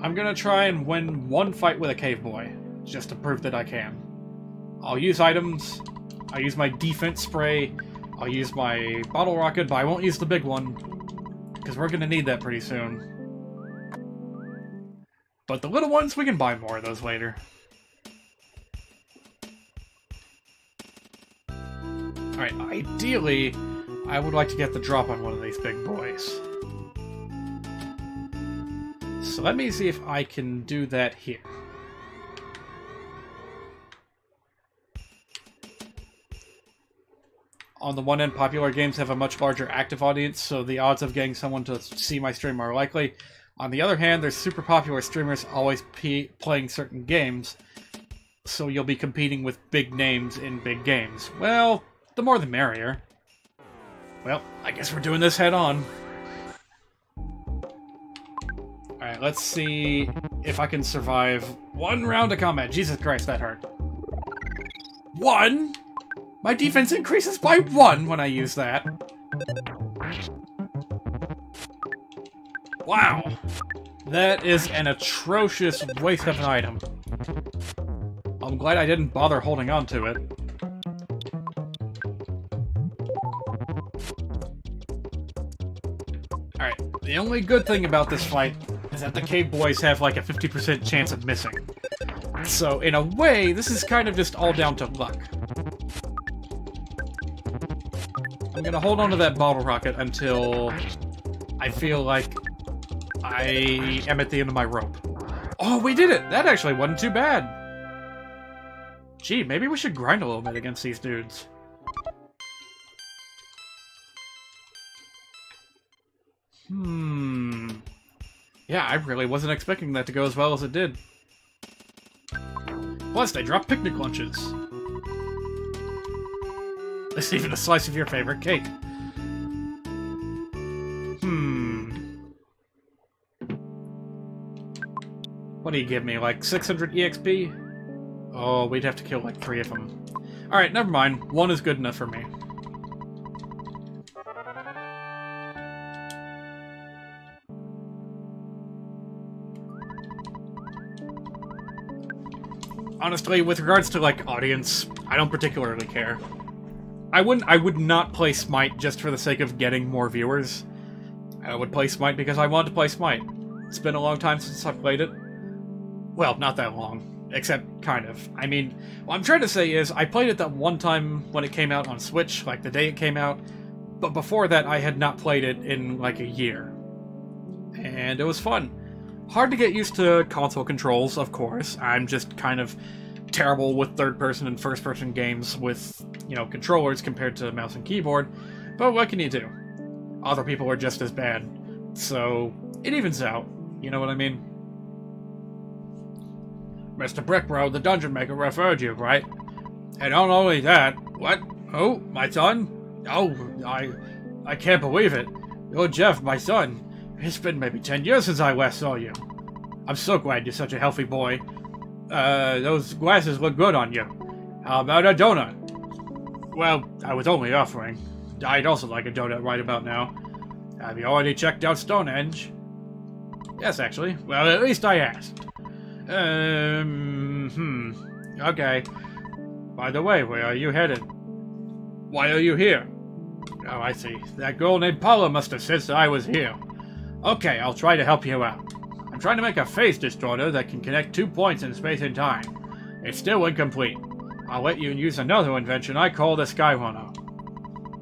I'm gonna try and win one fight with a cave boy, just to prove that I can. I'll use items, I'll use my defense spray, I'll use my bottle rocket, but I won't use the big one, because we're gonna need that pretty soon. But the little ones, we can buy more of those later. Alright, ideally, I would like to get the drop on one of these big boys. So let me see if I can do that here. On the one end, popular games have a much larger active audience, so the odds of getting someone to see my stream are likely. On the other hand, there's super popular streamers always playing certain games, so you'll be competing with big names in big games. Well, the more the merrier. Well, I guess we're doing this head on. Alright, let's see if I can survive one round of combat. Jesus Christ, that hurt. 1? My defense increases by 1 when I use that. Wow! That is an atrocious waste of an item. I'm glad I didn't bother holding on to it. Alright, the only good thing about this fight is that the cave boys have like a 50% chance of missing. So, in a way, this is kind of just all down to luck. I'm gonna hold on to that bottle rocket until I feel like I am at the end of my rope. Oh, we did it! That actually wasn't too bad. Gee, maybe we should grind a little bit against these dudes. Yeah, I really wasn't expecting that to go as well as it did. Plus, they drop picnic lunches. There's even a slice of your favorite cake. What do you give me, like 600 EXP? Oh, we'd have to kill like 3 of them. Alright, never mind. 1 is good enough for me. Honestly, with regards to, like, audience, I don't particularly care. I would not play Smite just for the sake of getting more viewers. I would play Smite because I wanted to play Smite. It's been a long time since I played it. Well, not that long. Except, kind of. I mean, what I'm trying to say is, I played it that one time when it came out on Switch, like the day it came out, but before that I had not played it in, like, a year. And it was fun. Hard to get used to console controls, of course. I'm just kind of terrible with third-person and first-person games with, you know, controllers compared to mouse and keyboard, but what can you do? Other people are just as bad, so it evens out, you know what I mean? Mr. Brickbro, the Dungeon Maker, referred you, right? And not only that, what? Oh, my son? Oh, I can't believe it. You're Jeff, my son. It's been maybe 10 years since I last saw you. I'm so glad you're such a healthy boy. Those glasses look good on you. How about a donut? Well, I was only offering. I'd also like a donut right about now. Have you already checked out Stonehenge? Yes, actually. Well, at least I asked. Okay. By the way, where are you headed? Why are you here? Oh, I see. That girl named Paula must have sensed that I was here. Okay, I'll try to help you out. I'm trying to make a phase distorter that can connect 2 points in space and time. It's still incomplete. I'll let you use another invention I call the Skyrunner.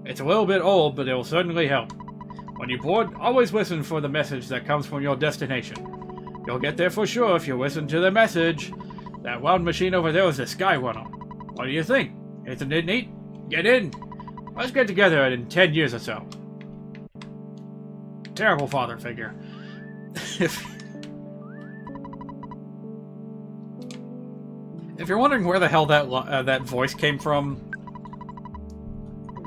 It's a little bit old, but it'll certainly help. When you're bored, always listen for the message that comes from your destination. You'll get there for sure if you listen to the message. That round machine over there is the Skyrunner. What do you think? Isn't it neat? Get in! Let's get together in 10 years or so. Terrible father figure. If you're wondering where the hell that voice came from,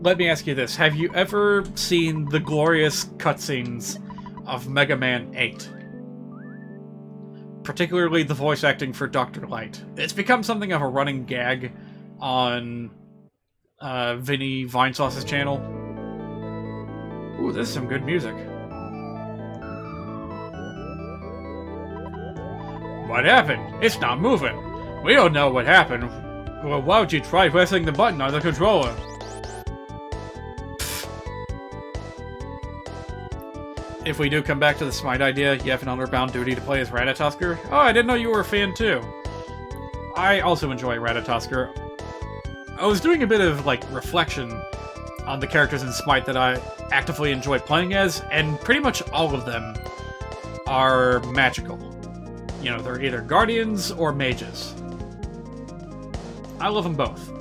let me ask you this. Have you ever seen the glorious cutscenes of Mega Man 8? Particularly the voice acting for Dr. Light. It's become something of a running gag on Vinny Vinesauce's channel. Ooh, this is some good music. What happened? It's not moving. We don't know what happened. Well, why don't you try pressing the button on the controller? If we do come back to the Smite idea, you have an honor-bound duty to play as Ratatoskr. Oh, I didn't know you were a fan too. I also enjoy Ratatoskr. I was doing a bit of, like, reflection on the characters in Smite that I actively enjoy playing as, and pretty much all of them are magical. You know, they're either guardians or mages. I love them both.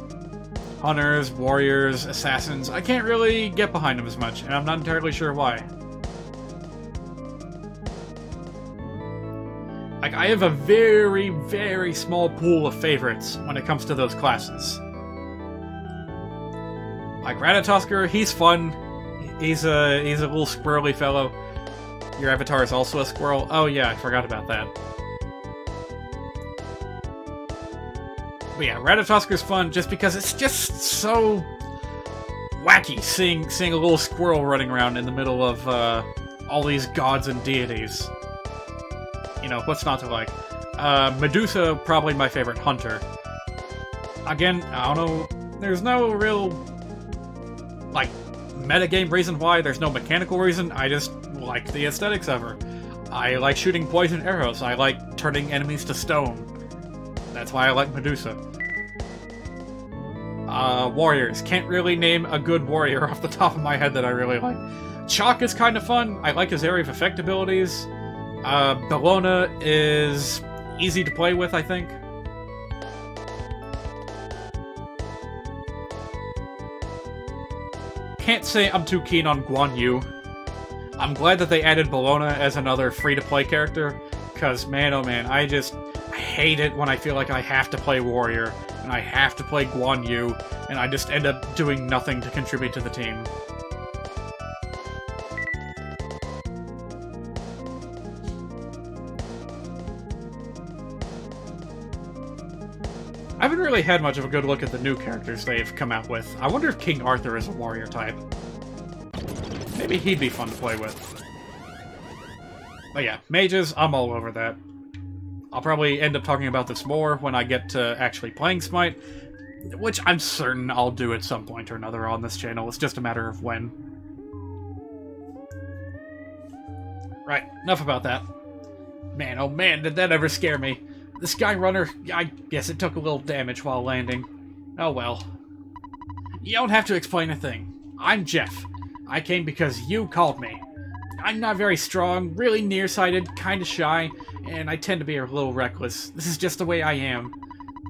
Hunters, warriors, assassins, I can't really get behind them as much, and I'm not entirely sure why. Like, I have a very, very small pool of favorites when it comes to those classes. Like Ratatoskr, he's fun. He's a little squirrely fellow. Your avatar is also a squirrel. Oh yeah, I forgot about that. But yeah, Ratatoskr's fun just because it's just so wacky seeing a little squirrel running around in the middle of all these gods and deities. You know, what's not to like? Medusa, probably my favorite hunter. Again, I don't know, there's no real, like, metagame reason why, there's no mechanical reason, I just like the aesthetics of her. I like shooting poison arrows, I like turning enemies to stone. That's why I like Medusa. Warriors. Can't really name a good warrior off the top of my head that I really like. Chalk is kind of fun, I like his area of effect abilities. Bellona is easy to play with, I think. Can't say I'm too keen on Guan Yu. I'm glad that they added Bellona as another free-to-play character, because man oh man, I hate it when I feel like I have to play Warrior, and I have to play Guan Yu, and I just end up doing nothing to contribute to the team. haven't really had much of a good look at the new characters they've come out with. I wonder if King Arthur is a warrior type. Maybe he'd be fun to play with. But yeah, mages, I'm all over that. I'll probably end up talking about this more when I get to actually playing Smite, which I'm certain I'll do at some point or another on this channel. It's just a matter of when. Right, enough about that. Man, oh man, did that ever scare me. The Sky Runner, I guess it took a little damage while landing. Oh well. You don't have to explain a thing. I'm Jeff. I came because you called me. I'm not very strong, really nearsighted, kinda shy, and I tend to be a little reckless. This is just the way I am.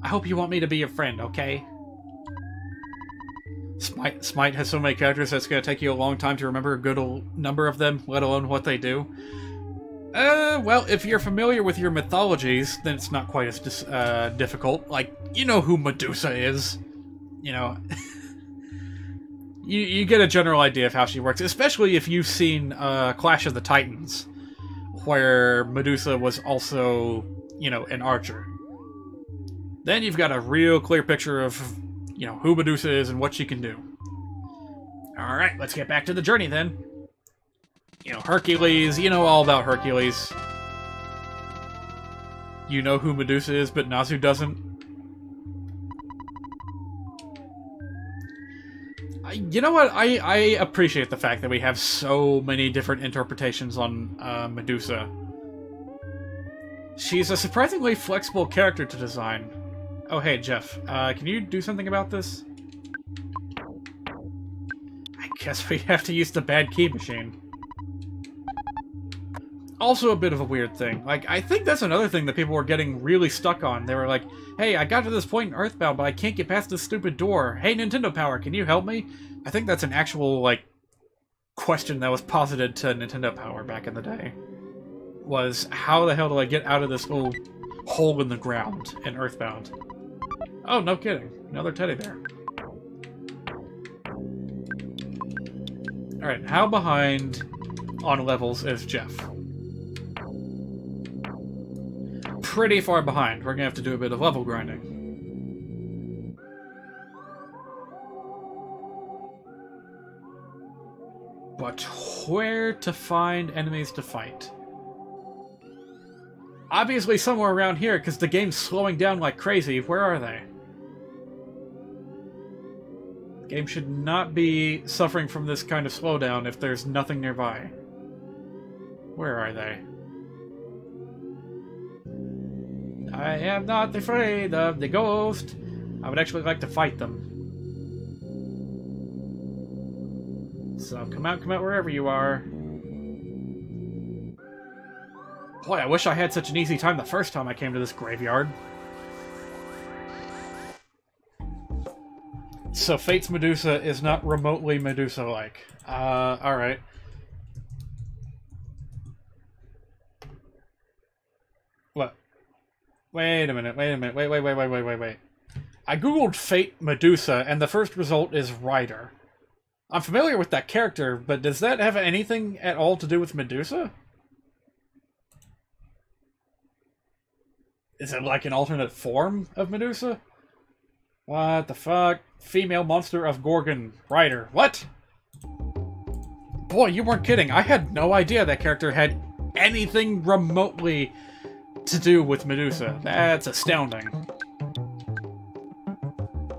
I hope you want me to be your friend, okay? Smite has so many characters that it's gonna take you a long time to remember a good old number of them, let alone what they do. Well, if you're familiar with your mythologies, then it's not quite as difficult. Like, you know who Medusa is. You know, you get a general idea of how she works, especially if you've seen Clash of the Titans, where Medusa was also, you know, an archer. Then you've got a real clear picture of, you know, who Medusa is and what she can do. Alright, let's get back to the journey then. You know, Hercules, you know all about Hercules. You know who Medusa is, but Nazu doesn't. You know what? I appreciate the fact that we have so many different interpretations on Medusa. She's a surprisingly flexible character to design. Oh, hey, Jeff. Can you do something about this? I guess we have to use the bad key machine. Also a bit of a weird thing. Like, I think that's another thing that people were getting really stuck on. They were like, hey, I got to this point in EarthBound, but I can't get past this stupid door. Hey, Nintendo Power, can you help me? I think that's an actual, like, question that was posited to Nintendo Power back in the day. Was, how the hell do I get out of this little hole in the ground in EarthBound? Oh, no kidding. Another teddy bear. Alright, how behind on levels is Jeff? Pretty far behind. We're gonna have to do a bit of level grinding. But where to find enemies to fight? Obviously somewhere around here, because the game's slowing down like crazy. Where are they? The game should not be suffering from this kind of slowdown if there's nothing nearby. Where are they? I am not afraid of the ghost. I would actually like to fight them. So come out wherever you are. Boy, I wish I had such an easy time the first time I came to this graveyard. So Fate's Medusa is not remotely Medusa-like. Alright. What? Wait a minute, wait. I googled Fate Medusa, and the first result is Rider. I'm familiar with that character, but does that have anything at all to do with Medusa? Is it like an alternate form of Medusa? What the fuck? Female monster of Gorgon. Rider. What? Boy, you weren't kidding. I had no idea that character had anything remotely to do with Medusa. That's astounding.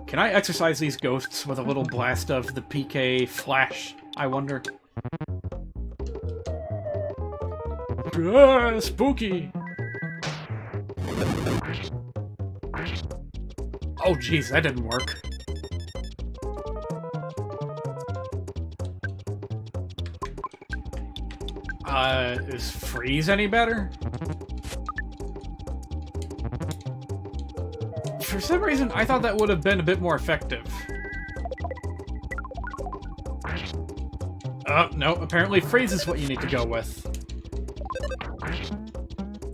Can I exercise these ghosts with a little blast of the PK flash, I wonder? Ah, spooky! Oh jeez, that didn't work. Is freeze any better? For some reason, I thought that would have been a bit more effective. No, apparently freeze is what you need to go with.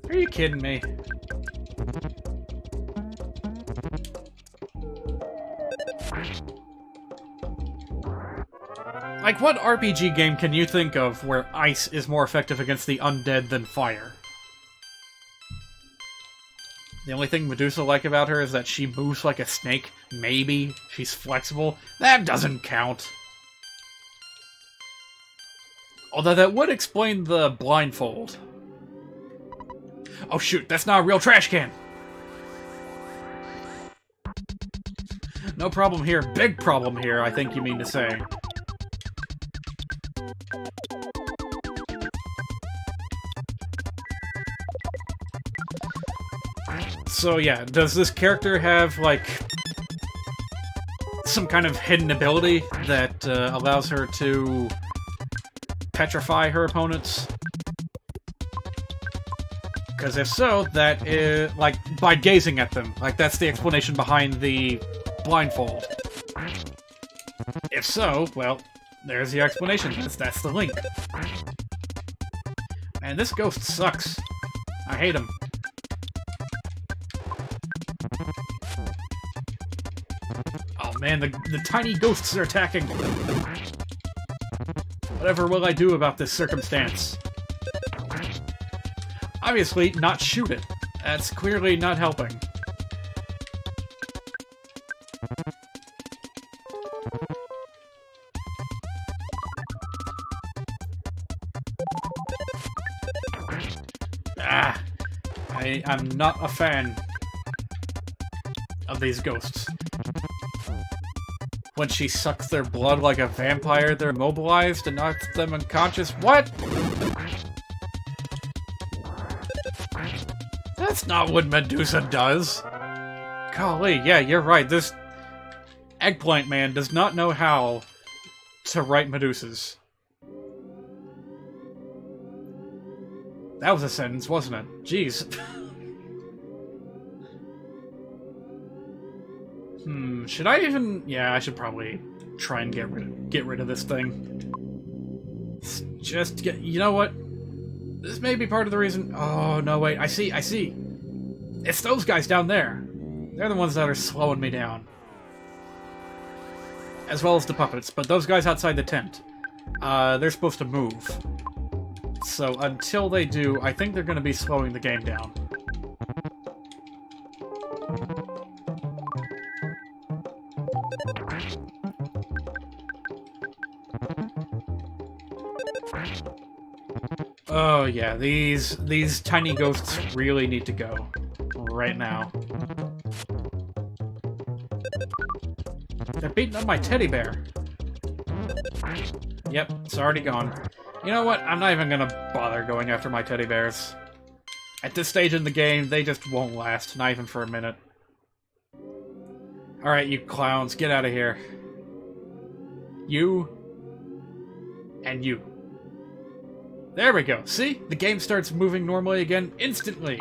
Are you kidding me? Like, what RPG game can you think of where ice is more effective against the undead than fire? The only thing Medusa like about her is that she moves like a snake. Maybe. She's flexible. That doesn't count. Although that would explain the blindfold. Oh shoot, that's not a real trash can! No problem here. Big problem here, I think you mean to say. So yeah, does this character have, like, some kind of hidden ability that allows her to petrify her opponents? Because if so, that is, like, by gazing at them. Like, that's the explanation behind the blindfold. If so, well, there's the explanation. That's the link. And this ghost sucks. I hate him. Oh man, the tiny ghosts are attacking. Whatever will I do about this circumstance? Obviously, not shoot it. That's clearly not helping. Ah! I'm not a fan of these ghosts. When she sucks their blood like a vampire, they're immobilized and knocks them unconscious. What? That's not what Medusa does. Golly, yeah, you're right. This Eggplant Man does not know how to write Medusas. That was a sentence, wasn't it? Jeez. Should I even... Yeah, I should probably try and get rid of this thing. Just get... You know what? This may be part of the reason... Oh, no, wait. I see. It's those guys down there. They're the ones that are slowing me down. As well as the puppets, but those guys outside the tent. They're supposed to move. So until they do, I think they're going to be slowing the game down. Oh yeah, these tiny ghosts really need to go. Right now. They're beating up my teddy bear. Yep, it's already gone. You know what? I'm not even gonna bother going after my teddy bears. At this stage in the game, they just won't last, not even for a minute. Alright, you clowns, get out of here. You. And you. There we go. See? The game starts moving normally again instantly.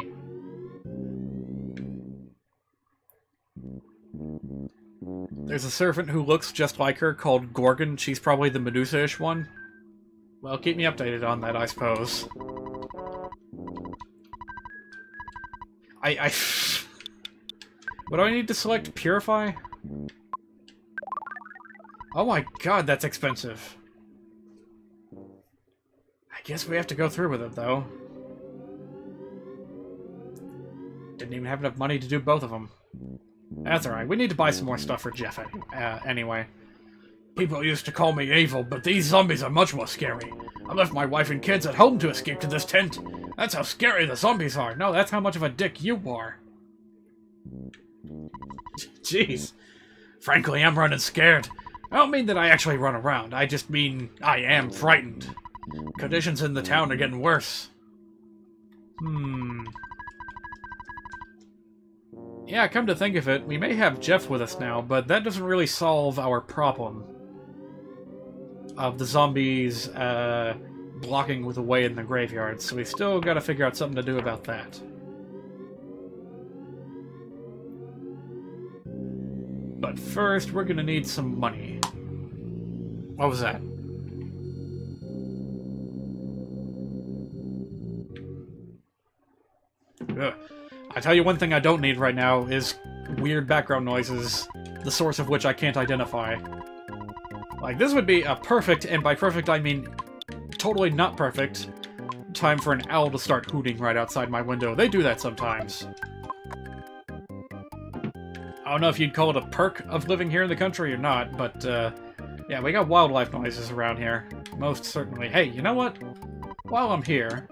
There's a servant who looks just like her called Gorgon. She's probably the Medusa-ish one. Well, keep me updated on that, I suppose. What do I need to select? Purify? Oh my god, that's expensive. I guess we have to go through with it, though. Didn't even have enough money to do both of them. That's alright, we need to buy some more stuff for Jeff anyway. People used to call me evil, but these zombies are much more scary. I left my wife and kids at home to escape to this tent. That's how scary the zombies are. No, that's how much of a dick you are. Jeez. Frankly, I'm running scared. I don't mean that I actually run around. I just mean I am frightened. Conditions in the town are getting worse. Yeah, come to think of it, we may have Jeff with us now, but that doesn't really solve our problem of the zombies blocking the way in the graveyard, so we still gotta figure out something to do about that. But first, we're gonna need some money. What was that? Ugh. I tell you one thing I don't need right now is weird background noises, the source of which I can't identify. Like, this would be a perfect, and by perfect I mean totally not perfect, time for an owl to start hooting right outside my window. They do that sometimes. I don't know if you'd call it a perk of living here in the country or not, but, yeah, we got wildlife noises around here. Most certainly. Hey, you know what? While I'm here...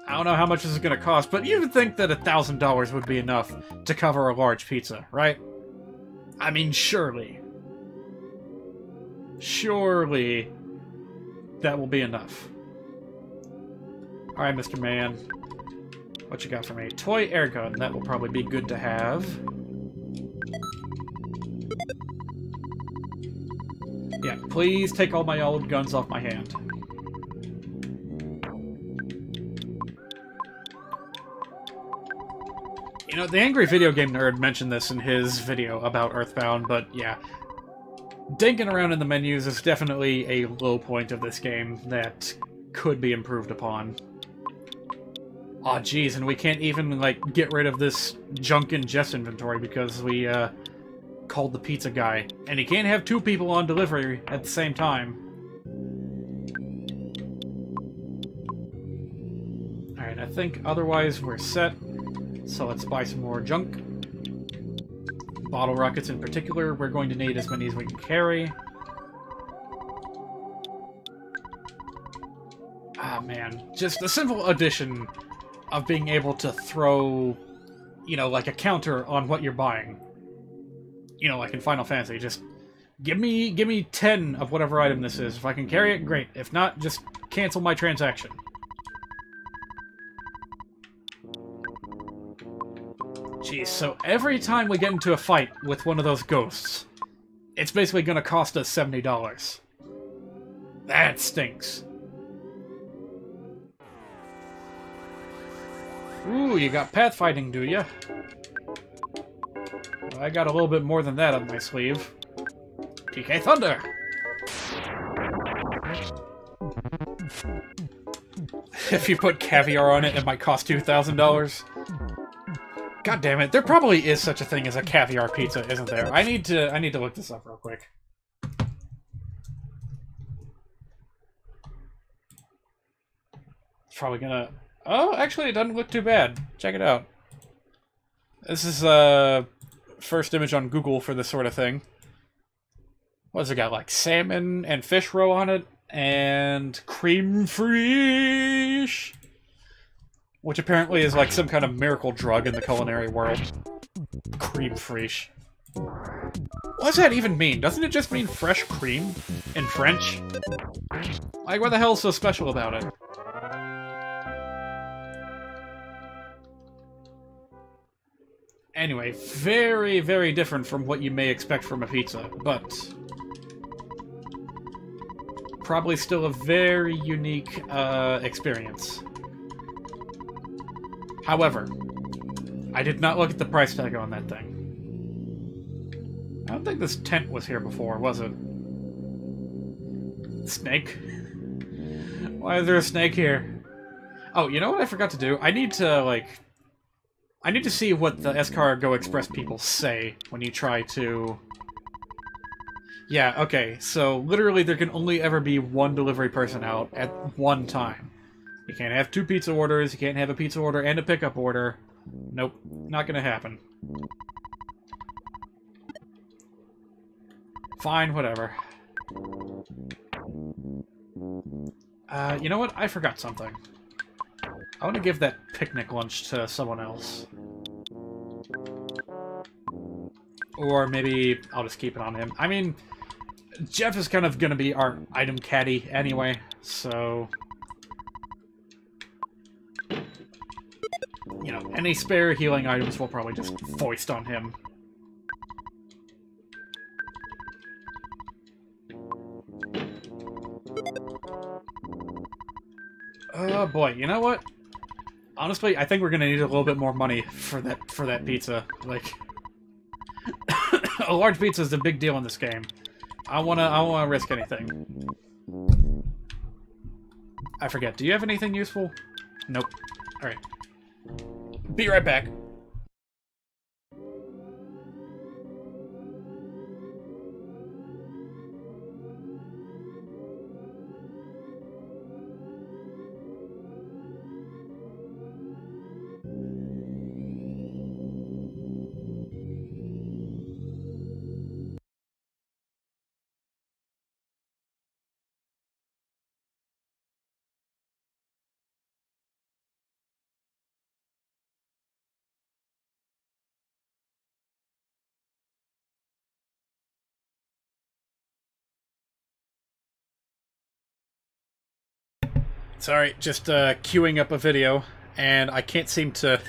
I don't know how much this is going to cost, but you would think that $1,000 would be enough to cover a large pizza, right? I mean, surely. Surely that will be enough. Alright, Mr. Man. What you got for me? Toy air gun. That will probably be good to have. Yeah, please take all my old guns off my hand. You know, the Angry Video Game Nerd mentioned this in his video about EarthBound, but yeah. Dinking around in the menus is definitely a low point of this game that could be improved upon. Aw, geez, and we can't even, like, get rid of this junk in Jeff's inventory because we, called the pizza guy. And you can't have two people on delivery at the same time. Alright, I think otherwise we're set. So let's buy some more junk. Bottle rockets in particular, we're going to need as many as we can carry. Ah, man. Just the simple addition of being able to throw, you know, like a counter on what you're buying. You know, like in Final Fantasy, just give me 10 of whatever item this is. If I can carry it, great. If not, just cancel my transaction. Jeez, so every time we get into a fight with one of those ghosts, it's basically going to cost us $70. That stinks. Ooh, you got pathfinding, do ya? Well, I got a little bit more than that up my sleeve. PK Thunder! If you put caviar on it, it might cost $2,000. God damn it, there probably is such a thing as a caviar pizza, isn't there? I need to look this up real quick. It's probably gonna... Oh, actually, it doesn't look too bad. Check it out. This is first image on Google for this sort of thing. What's it got? Like salmon and fish roe on it, and cream fraiche, which apparently is like some kind of miracle drug in the culinary world. Cream fraiche. What does that even mean? Doesn't it just mean fresh cream in French? Like, what the hell is so special about it? Anyway, very, very different from what you may expect from a pizza, but probably still a very unique experience. However, I did not look at the price tag on that thing. I don't think this tent was here before, was it? Snake? Why is there a snake here? Oh, you know what I forgot to do? I need to see what the Escargot Express people say when you try to... Yeah, okay, so literally there can only ever be one delivery person out at one time. You can't have two pizza orders, you can't have a pizza order and a pickup order. Nope, not gonna happen. Fine, whatever. You know what? I forgot something. I want to give that picnic lunch to someone else. Or maybe I'll just keep it on him. I mean, Jeff is kind of going to be our item caddy anyway, so... You know, any spare healing items we'll probably just foist on him. Oh boy, you know what? Honestly, I think we're gonna need a little bit more money for that pizza. Like, a large pizza is a big deal in this game. I don't wanna risk anything. I forget. Do you have anything useful? Nope. All right. Be right back. Sorry, just queuing up a video, and I can't seem to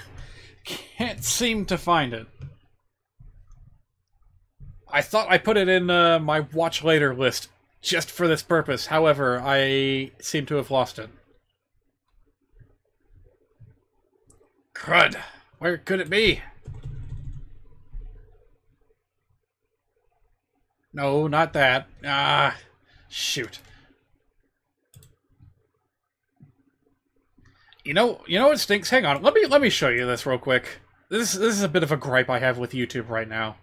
find it. I thought I put it in my watch later list just for this purpose. However, I seem to have lost it. Crud! Where could it be? No, not that. Ah, shoot. You know what stinks? Hang on, let me show you this real quick. This is a bit of a gripe I have with YouTube right now.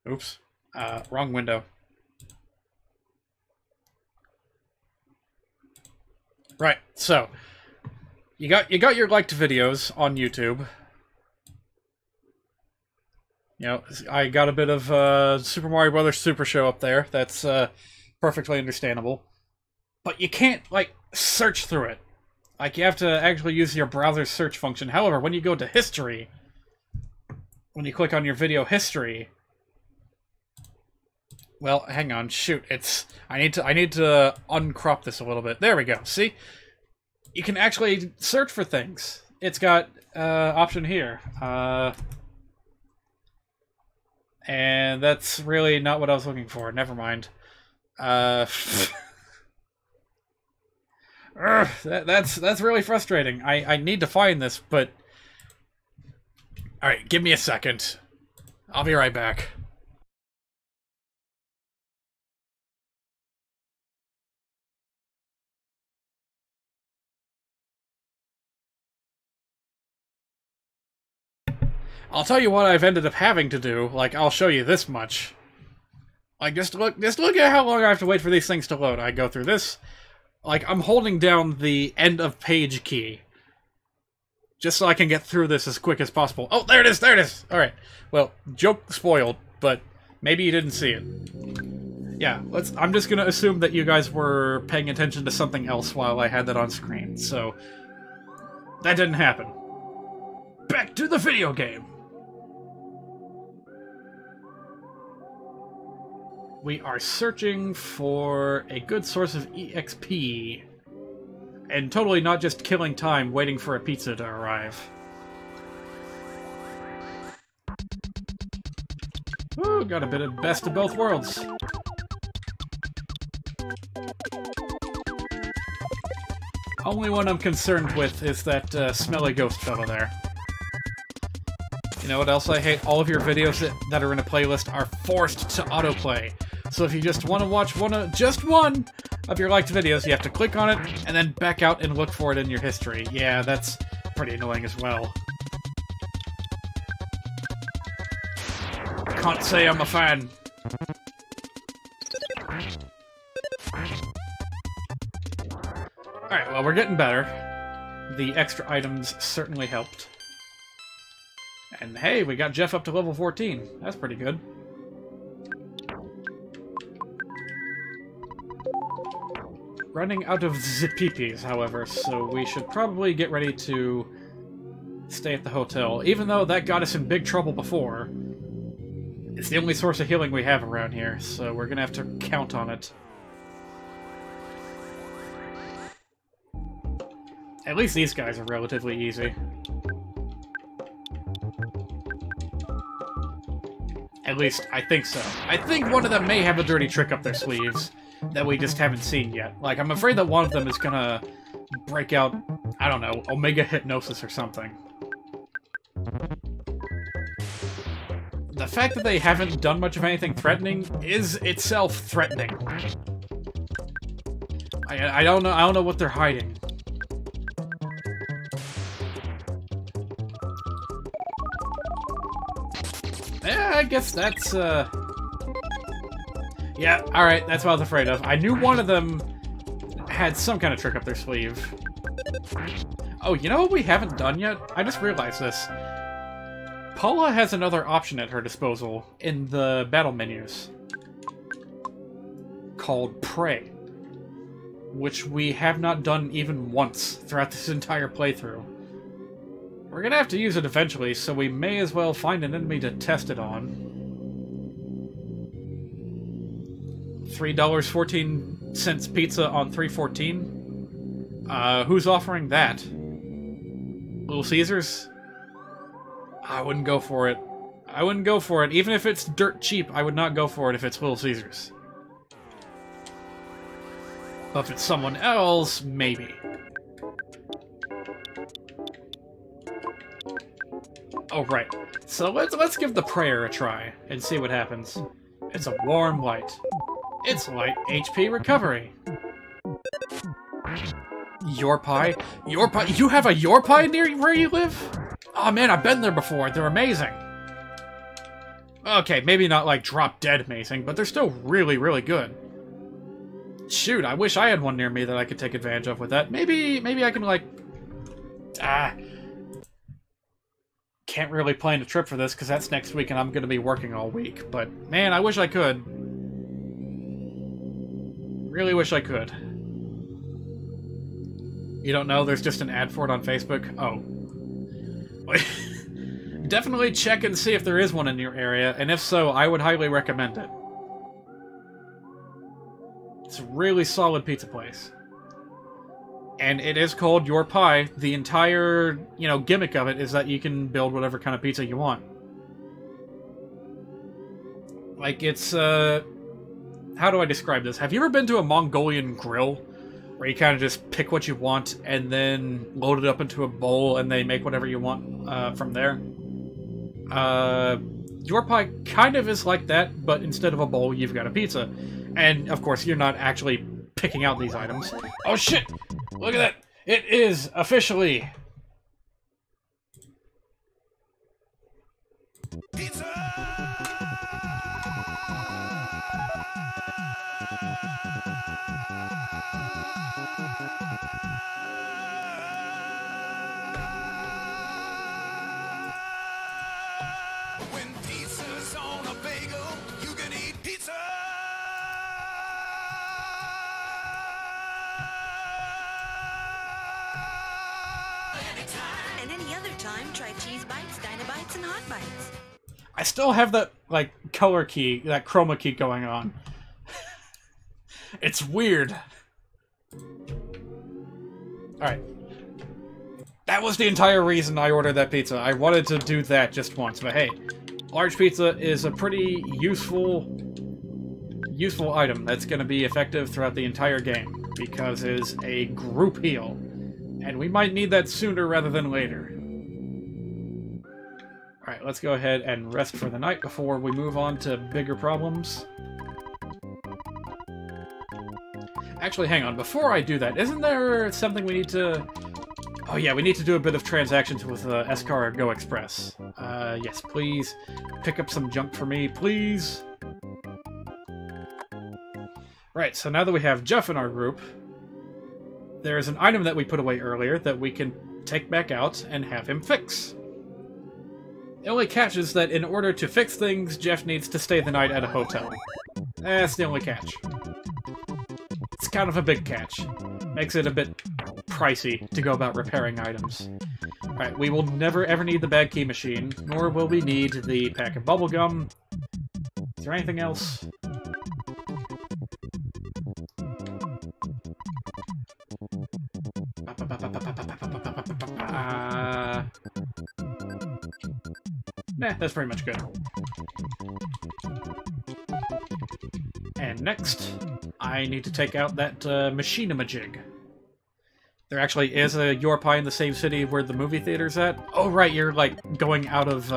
Oops, wrong window. Right, so you got your liked videos on YouTube. You know, I got a bit of Super Mario Brothers Super Show up there. That's perfectly understandable. But you can't, like, search through it. Like, you have to actually use your browser's search function. However, when you go to history, when you click on your video history, well, hang on, shoot, I need to uncrop this a little bit. There we go. See? You can actually search for things. It's got option here. And that's really not what I was looking for. Never mind. That's really frustrating. I need to find this, but alright, give me a second. I'll be right back. I'll tell you what I've ended up having to do. Like, I'll show you this much. Like, just look at how long I have to wait for these things to load. I go through this. Like, I'm holding down the end of page key. Just so I can get through this as quick as possible. Oh, there it is, there it is! Alright. Well, joke spoiled, but maybe you didn't see it. Yeah, I'm just gonna assume that you guys were paying attention to something else while I had that on screen, so that didn't happen. Back to the video game! We are searching for a good source of EXP. And totally not just killing time waiting for a pizza to arrive. Ooh, got a bit of best of both worlds. Only one I'm concerned with is that smelly ghost fellow there. You know what else I hate? All of your videos that are in a playlist are forced to autoplay. So if you just want to watch just one of your liked videos, you have to click on it and then back out and look for it in your history. Yeah, that's pretty annoying as well. Can't say I'm a fan. Alright, well, we're getting better. The extra items certainly helped. And hey, we got Jeff up to level 14. That's pretty good. Running out of zipipis, however, so we should probably get ready to stay at the hotel. Even though that got us in big trouble before, it's the only source of healing we have around here, so we're gonna have to count on it. At least these guys are relatively easy. At least, I think so. I think one of them may have a dirty trick up their sleeves that we just haven't seen yet. Like, I'm afraid that one of them is gonna break out, I don't know, Omega Hypnosis or something. The fact that they haven't done much of anything threatening is itself threatening. I don't know what they're hiding. Yeah, I guess that's, yeah, alright, that's what I was afraid of. I knew one of them had some kind of trick up their sleeve. Oh, you know what we haven't done yet? I just realized this. Paula has another option at her disposal in the battle menus. Called Pray. Which we have not done even once throughout this entire playthrough. We're gonna have to use it eventually, so we may as well find an enemy to test it on. $3.14 cents pizza on 314. Who's offering that? Little Caesars? I wouldn't go for it. I wouldn't go for it. Even if it's dirt cheap, I would not go for it if it's Little Caesars. But if it's someone else, maybe. Oh, right. So let's give the prayer a try and see what happens. It's a warm light. It's light HP recovery. Your pie? Your pie? You have a your pie near where you live? Oh man, I've been there before. They're amazing. Okay, maybe not like drop dead amazing, but they're still really, really good. Shoot, I wish I had one near me that I could take advantage of with that. Maybe I can like... Can't really plan a trip for this because that's next week and I'm going to be working all week. But man, I wish I could. Really wish I could. You don't know? There's just an ad for it on Facebook? Oh. Definitely check and see if there is one in your area, and if so, I would highly recommend it. It's a really solid pizza place. And it is called Your Pie. The entire, gimmick of it is that you can build whatever kind of pizza you want. Like, it's, how do I describe this? Have you ever been to a Mongolian grill? Where you kind of just pick what you want and then load it up into a bowl and they make whatever you want from there. Your Pie kind of is like that, but instead of a bowl, you've got a pizza. And, of course, you're not actually picking out these items. Oh, shit! Look at that! It is officially...
Pizza! When pizza's on a bagel, you can eat pizza!
And any other time, try cheese bites, Dynabites, and hot bites.
I still have that, like, color key, that chroma key going on. It's weird. Alright. That was the entire reason I ordered that pizza. I wanted to do that just once, but hey, large pizza is a pretty useful item that's going to be effective throughout the entire game, because it is a group heal, and we might need that sooner rather than later. Alright, let's go ahead and rest for the night before we move on to bigger problems. Actually, hang on, before I do that, isn't there something we need to... Oh yeah, we need to do a bit of transactions with Escar Go Express. Yes, please. Pick up some junk for me, please. Right, so now that we have Jeff in our group, there's an item that we put away earlier that we can take back out and have him fix. The only catch is that in order to fix things, Jeff needs to stay the night at a hotel. That's the only catch. It's kind of a big catch. Makes it a bit pricey to go about repairing items. Alright, we will never ever need the bag key machine, nor will we need the pack of bubblegum. Is there anything else? Nah, that's pretty much good. And next, I need to take out that machinamajig. There actually is a Your Pie in the same city where the movie theater's at. Oh right, you're like going out of,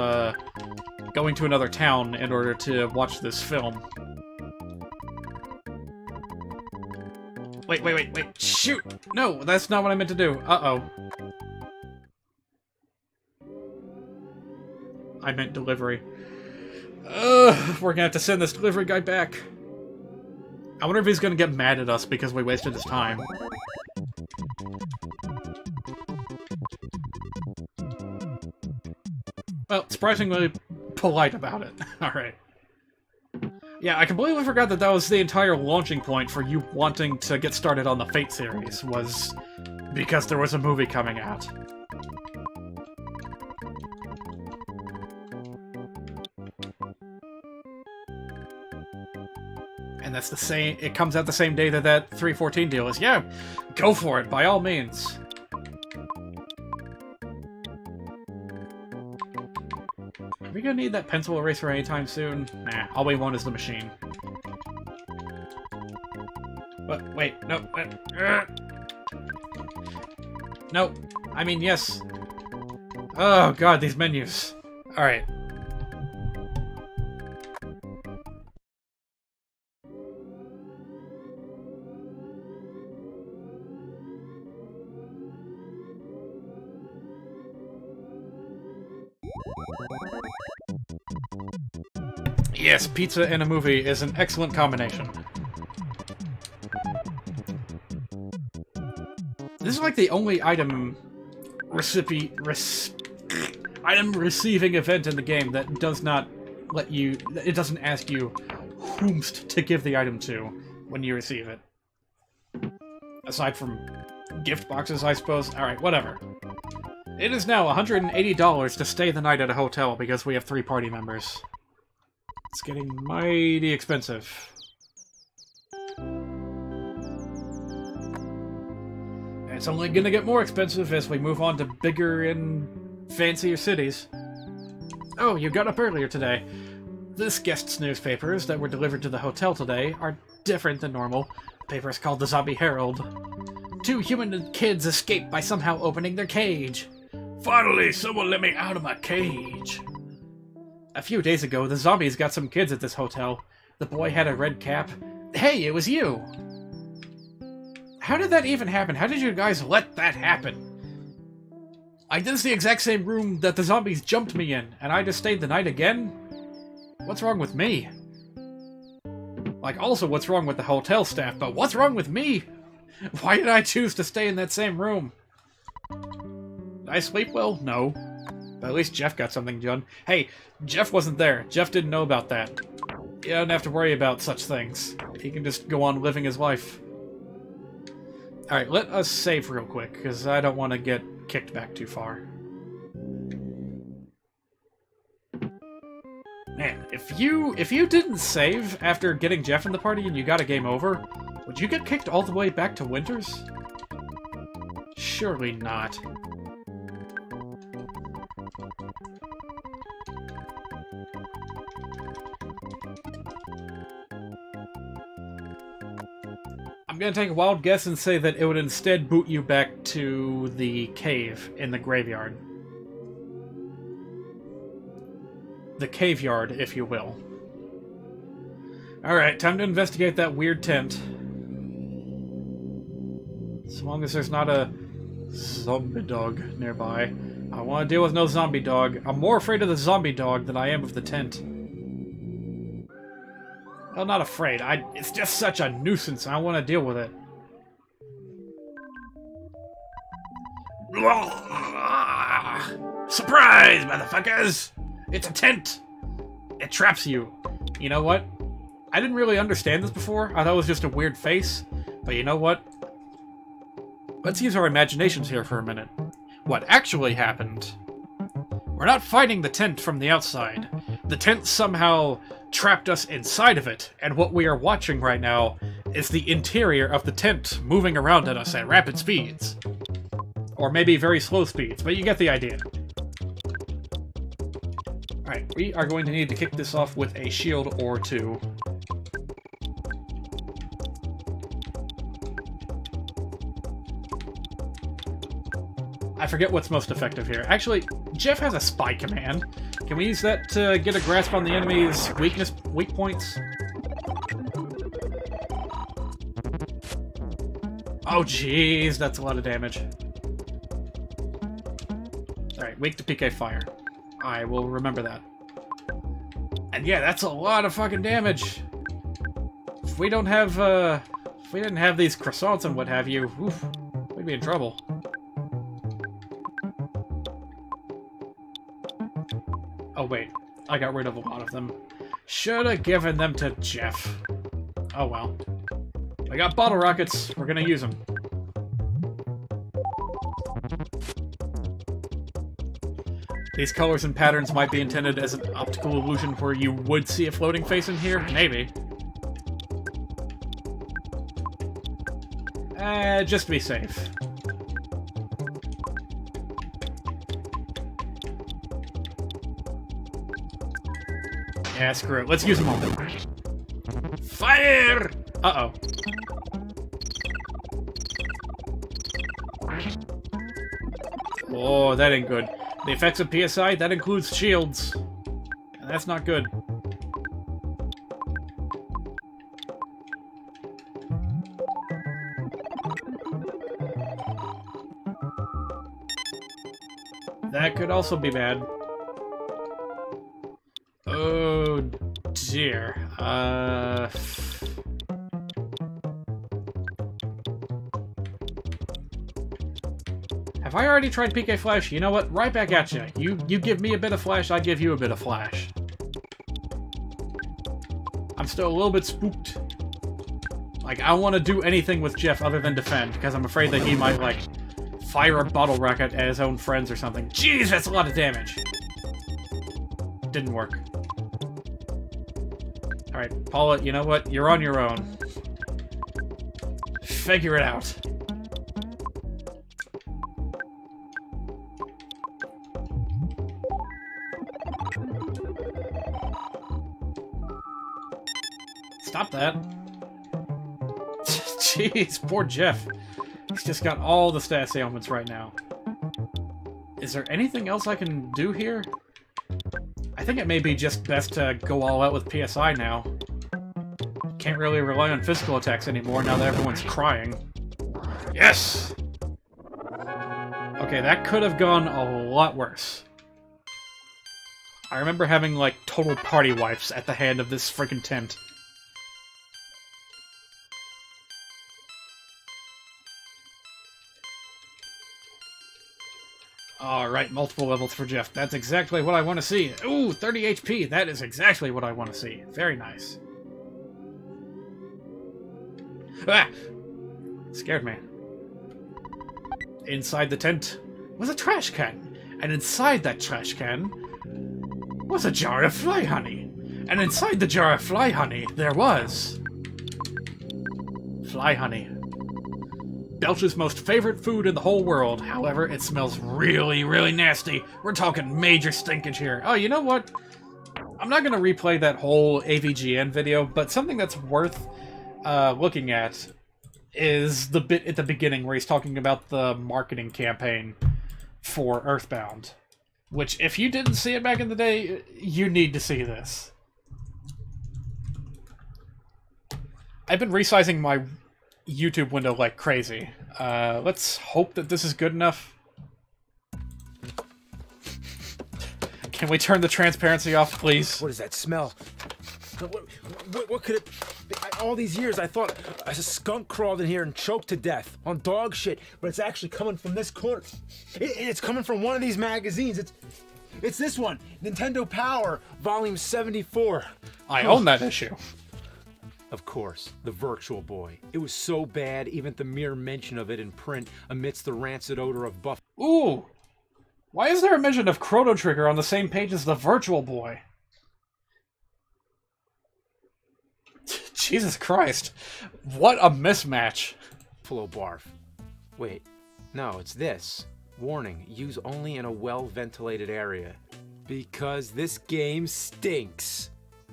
going to another town in order to watch this film. Wait, shoot! No, that's not what I meant to do. Uh-oh. I meant delivery. We're gonna have to send this delivery guy back. I wonder if he's gonna get mad at us because we wasted his time. Well, surprisingly polite about it. Alright. Yeah, I completely forgot that that was the entire launching point for you wanting to get started on the Fate series, was because there was a movie coming out. And that's the same, it comes out the same day that that 314 deal is. Yeah, go for it, by all means. Are we gonna need that pencil eraser anytime soon? Nah, all we want is the machine. But, wait, no, no, I mean, yes. Oh god, these menus. Alright. Yes, pizza and a movie is an excellent combination. This is like the only item receiving event in the game that does not let you, it doesn't ask you whomst to give the item to when you receive it. Aside from gift boxes, I suppose. Alright, whatever. It is now $180 to stay the night at a hotel because we have 3 party members. It's getting mighty expensive. It's only gonna get more expensive as we move on to bigger and fancier cities. Oh, you got up earlier today. This guest's newspapers that were delivered to the hotel today are different than normal. The paper is called the Zombie Herald. 2 human kids escaped by somehow opening their cage. Finally, someone let me out of my cage. A few days ago, the zombies got some kids at this hotel. The boy had a red cap. Hey, it was you! How did that even happen? How did you guys let that happen? This is the exact same room that the zombies jumped me in, and I just stayed the night again? What's wrong with me? Like, also what's wrong with the hotel staff, but what's wrong with me? Why did I choose to stay in that same room? Did I sleep well? No. But at least Jeff got something done. Hey, Jeff wasn't there. Jeff didn't know about that. You don't have to worry about such things. He can just go on living his life. Alright, let us save real quick, because I don't want to get kicked back too far. Man, if you didn't save after getting Jeff in the party and you got a game over, would you get kicked all the way back to Winters? Surely not. I'm gonna take a wild guess and say that it would instead boot you back to the cave in the graveyard. The cave yard, if you will. Alright, time to investigate that weird tent. So long as there's not a zombie dog nearby. I don't want to deal with no zombie dog. I'm more afraid of the zombie dog than I am of the tent. Well, not afraid. It's just such a nuisance, and I want to deal with it. Surprise, motherfuckers! It's a tent! It traps you. You know what? I didn't really understand this before. I thought it was just a weird face. But you know what? Let's use our imaginations here for a minute. What actually happened? We're not fighting the tent from the outside. The tent somehow trapped us inside of it, and what we are watching right now is the interior of the tent moving around at us at rapid speeds. Or maybe very slow speeds, but you get the idea. Alright, we are going to need to kick this off with a shield or 2. I forget what's most effective here. Actually, Jeff has a spy command. Can we use that to get a grasp on the enemy's weak points? Oh jeez, that's a lot of damage. Alright, weak to PK fire. I will remember that. And yeah, that's a lot of fucking damage. If we don't have, if we didn't have these croissants and what have you, oof, we'd be in trouble. Oh wait, I got rid of a lot of them. Should have given them to Jeff. Oh well. I got bottle rockets, we're gonna use them. These colors and patterns might be intended as an optical illusion where you would see a floating face in here, maybe. Just to be safe. Yeah, screw it. Let's use them all. Fire! Uh-oh. Oh, that ain't good. The effects of PSI, that includes shields. That's not good. That could also be bad. Oh, dear. Have I already tried PK Flash? You know what? Right back at you. You give me a bit of Flash, I give you a bit of Flash. I'm still a little bit spooked. Like, I don't want to do anything with Jeff other than defend, because I'm afraid that he might, like, fire a bottle rocket at his own friends or something. Jeez, that's a lot of damage! Didn't work. Alright, Paula, you know what? You're on your own. Figure it out. Stop that. Jeez, poor Jeff. He's just got all the stats ailments right now. Is there anything else I can do here? I think it may be just best to go all out with PSI now. Can't really rely on physical attacks anymore now that everyone's crying. Yes! Okay, that could have gone a lot worse. I remember having, like, total party wipes at the hand of this freaking tent. Alright, multiple levels for Jeff. That's exactly what I want to see. Ooh, 30 HP. That is exactly what I want to see. Very nice. Ah! Scared me. Inside the tent was a trash can. And inside that trash can was a jar of fly honey. And inside the jar of fly honey, there was... fly honey. Belch's most favorite food in the whole world. However, it smells really, really nasty. We're talking major stinkage here. Oh, you know what? I'm not going to replay that whole AVGN video, but something that's worth looking at is the bit at the beginning where he's talking about the marketing campaign for EarthBound. Which, if you didn't see it back in the day, you need to see this. I've been resizing my YouTube window like crazy. Let's hope that this is good enough. Can we turn the transparency off, please?
What is that smell? What could it... All these years I thought a skunk crawled in here and choked to death on dog shit, but it's actually coming from this corner. It's coming from one of these magazines. It's this one, Nintendo Power, Volume 74.
I own that issue.
Of course, the Virtual Boy. It was so bad, even the mere mention of it in print amidst the rancid odor of buff.
Ooh! Why is there a mention of Chrono Trigger on the same page as the Virtual Boy? Jesus Christ. What a mismatch.
Buffalo barf. Wait, no, it's this. Warning, use only in a well-ventilated area. Because this game stinks.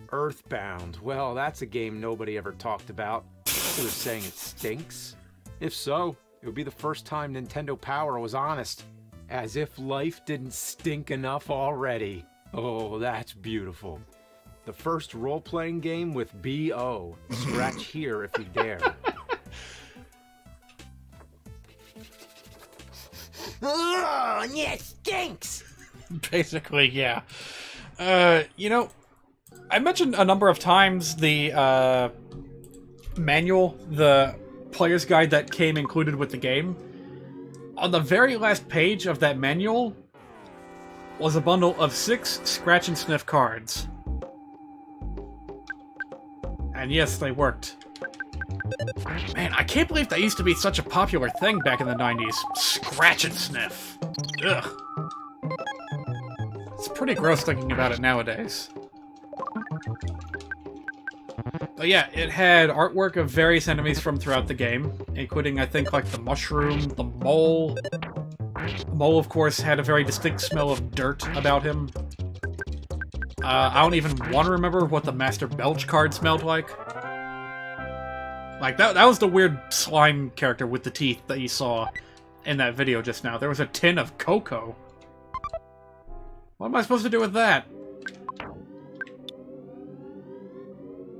EarthBound. Well, that's a game nobody ever talked about. They were saying it stinks. If so, it would be the first time Nintendo Power was honest. As if life didn't stink enough already. Oh, that's beautiful. The first role-playing game with B.O. Scratch here if you dare.
Oh, yeah, it stinks!
Basically, yeah. You know, I mentioned a number of times the manual, the player's guide that came included with the game. On the very last page of that manual was a bundle of 6 scratch and sniff cards. And yes, they worked. Man, I can't believe that used to be such a popular thing back in the 90s. Scratch and sniff. Ugh. It's pretty gross thinking about it nowadays. But yeah, it had artwork of various enemies from throughout the game, including, I think, like the mushroom, the mole. The mole, of course, had a very distinct smell of dirt about him. I don't even want to remember what the Master Belch card smelled like. Like, that was the weird slime character with the teeth that you saw in that video just now. There was a tin of cocoa. What am I supposed to do with that?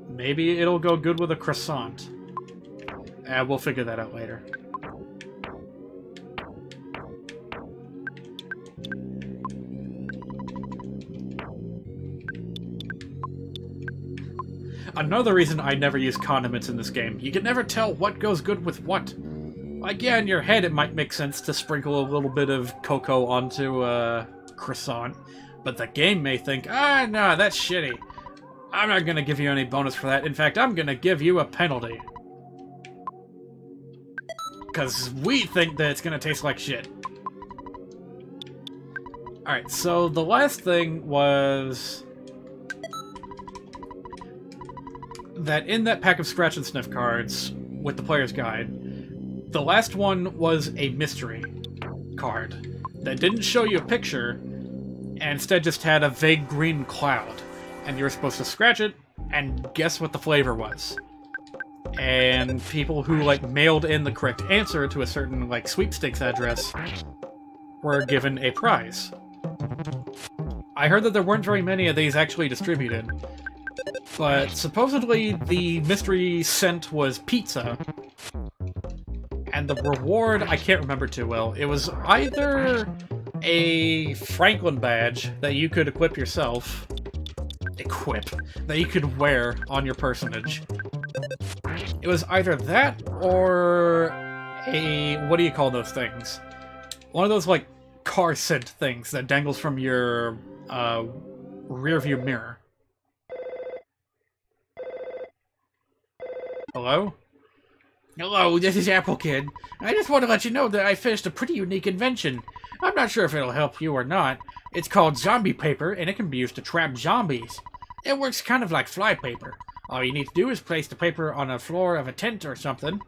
Maybe it'll go good with a croissant. We'll figure that out later. Another reason I never use condiments in this game. You can never tell what goes good with what. Like, yeah, in your head it might make sense to sprinkle a little bit of cocoa onto a croissant, but the game may think, no, that's shitty. I'm not gonna give you any bonus for that. In fact, I'm gonna give you a penalty. Because we think that it's gonna taste like shit. Alright, so the last thing was that in that pack of scratch and sniff cards with the player's guide, the last one was a mystery card that didn't show you a picture and instead just had a vague green cloud. And you were supposed to scratch it and guess what the flavor was. And people who, like, mailed in the correct answer to a certain, like, sweepstakes address were given a prize. I heard that there weren't very many of these actually distributed, but supposedly the mystery scent was pizza, and the reward I can't remember too well. It was either a Franklin badge that you could equip yourself, that you could wear on your personage. It was either that or a, what do you call those things? One of those, like, car scent things that dangles from your rear view mirror. Hello? Hello, this is Apple Kid. I just want to let you know that I finished a pretty unique invention. I'm not sure if it'll help you or not. It's called zombie paper, and it can be used to trap zombies. It works kind of like fly paper. All you need to do is place the paper on a floor of a tent or something.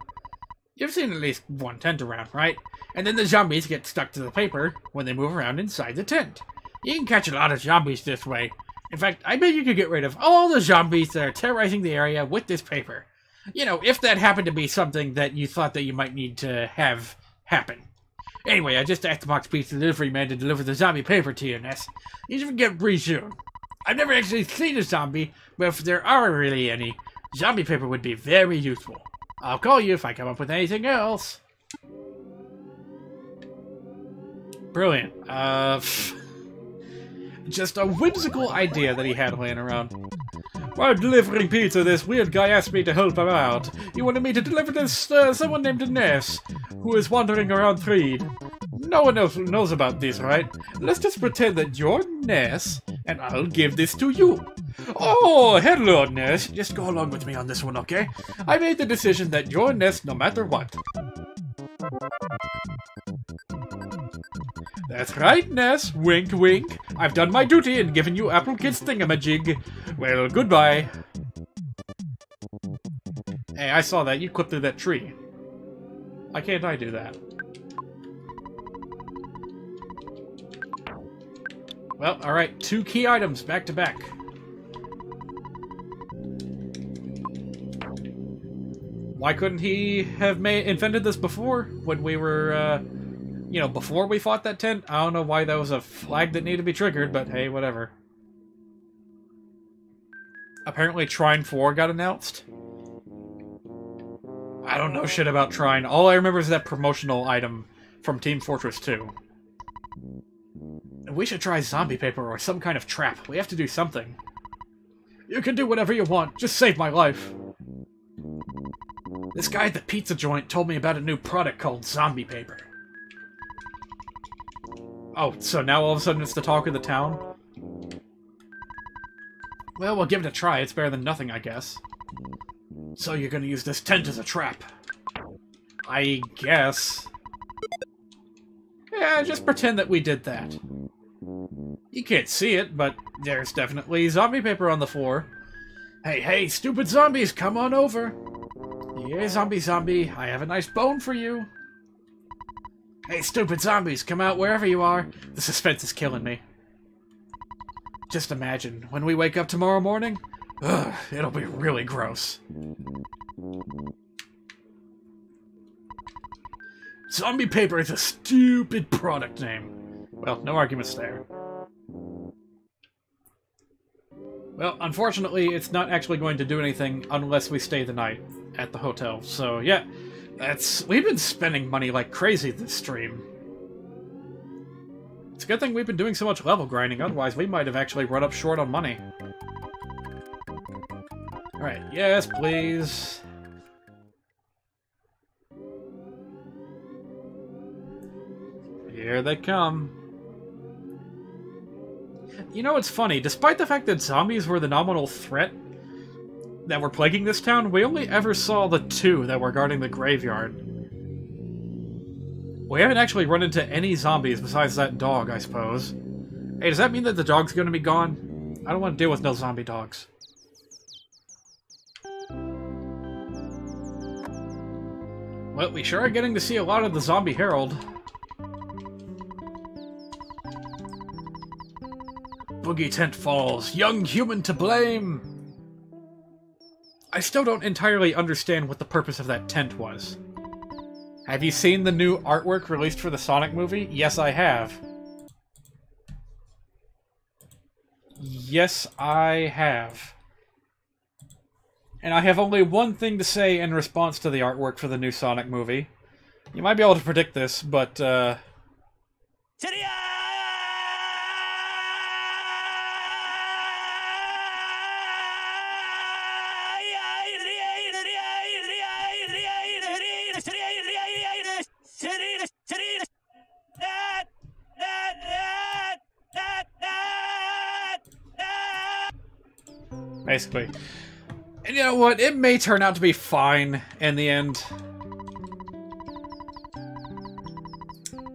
You've seen at least one tent around, right? And then the zombies get stuck to the paper when they move around inside the tent. You can catch a lot of zombies this way. In fact, I bet you could get rid of all the zombies that are terrorizing the area with this paper. You know, if that happened to be something that you thought that you might need to have happen. Anyway, I just asked the Box Pizza delivery man to deliver the zombie paper to you, Ness. You should get pretty soon. I've never actually seen a zombie, but if there are really any, zombie paper would be very useful. I'll call you if I come up with anything else. Brilliant. Just a whimsical idea that he had laying around. While delivering pizza, this weird guy asked me to help him out. He wanted me to deliver this someone named Ness, who is wandering around Threed. No one else knows about this, right? Let's just pretend that you're Ness, and I'll give this to you. Oh, hello, Ness. Just go along with me on this one, okay? I made the decision that you're Ness no matter what. That's right, Ness. Wink, wink. I've done my duty and given you Apple Kid's thingamajig. Well, goodbye. Hey, I saw that. You clipped through that tree. Why can't I do that? Well, alright. 2 key items back to back. Why couldn't he have invented this before? When we were, you know, before we fought that tent? I don't know why that was a flag that needed to be triggered, but hey, whatever. Apparently Trine 4 got announced. I don't know shit about Trine. All I remember is that promotional item from Team Fortress 2. We should try zombie paper or some kind of trap. We have to do something. You can do whatever you want. Just save my life. This guy at the pizza joint told me about a new product called zombie paper. Oh, so now all of a sudden it's the talk of the town? Well, we'll give it a try. It's better than nothing, I guess. So you're gonna use this tent as a trap? I guess. Yeah, just pretend that we did that. You can't see it, but there's definitely zombie paper on the floor. Hey, hey, stupid zombies, come on over. Yeah, zombie, I have a nice bone for you. Hey, stupid zombies, come out wherever you are. The suspense is killing me. Just imagine, when we wake up tomorrow morning, it'll be really gross. Zombie paper is a stupid product name. Well, no arguments there. Well, unfortunately, it's not actually going to do anything unless we stay the night at the hotel. So, yeah, we've been spending money like crazy this stream. It's a good thing we've been doing so much level grinding, otherwise we might have actually run up short on money. Alright, yes, please. Here they come. You know, it's funny, despite the fact that zombies were the nominal threat that were plaguing this town, we only ever saw the two that were guarding the graveyard. We haven't actually run into any zombies besides that dog, I suppose. Hey, does that mean that the dog's gonna be gone? I don't want to deal with no zombie dogs. Well, we sure are getting to see a lot of the Zombie Herald. Boogie tent falls. Young human to blame! I still don't entirely understand what the purpose of that tent was. Have you seen the new artwork released for the Sonic movie? Yes, I have. Yes, I have. And I have only one thing to say in response to the artwork for the new Sonic movie. You might be able to predict this, but, basically. And you know what? It may turn out to be fine in the end.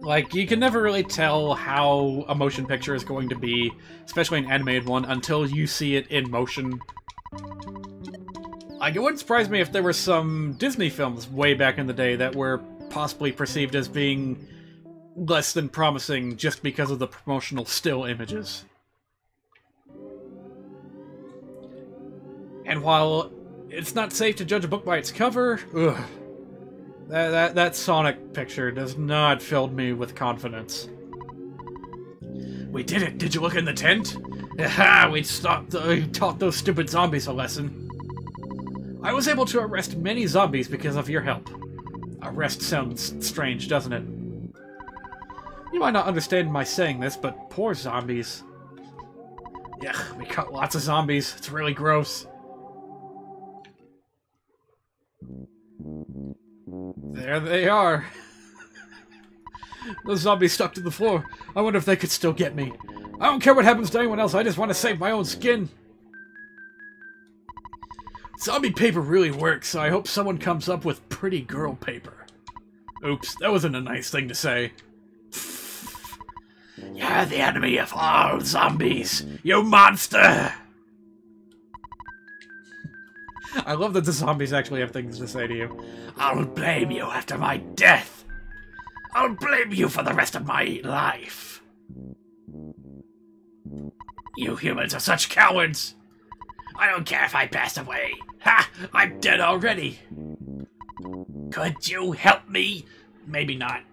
Like, you can never really tell how a motion picture is going to be, especially an animated one, until you see it in motion. Like, it wouldn't surprise me if there were some Disney films way back in the day that were possibly perceived as being less than promising just because of the promotional still images. And while it's not safe to judge a book by its cover, that Sonic picture does not fill me with confidence. We did it! Did you look in the tent? Aha! We taught those stupid zombies a lesson. I was able to arrest many zombies because of your help. Arrest sounds strange, doesn't it? You might not understand my saying this, but poor zombies. Yeah, we caught lots of zombies. It's really gross. There they are. Those zombies stuck to the floor. I wonder if they could still get me. I don't care what happens to anyone else, I just want to save my own skin. Zombie paper really works, so I hope someone comes up with pretty girl paper. Oops, that wasn't a nice thing to say. You're the enemy of all zombies, you monster! I love that the zombies actually have things to say to you. I'll blame you after my death. I'll blame you for the rest of my life. You humans are such cowards. I don't care if I pass away. Ha! I'm dead already. Could you help me? Maybe not.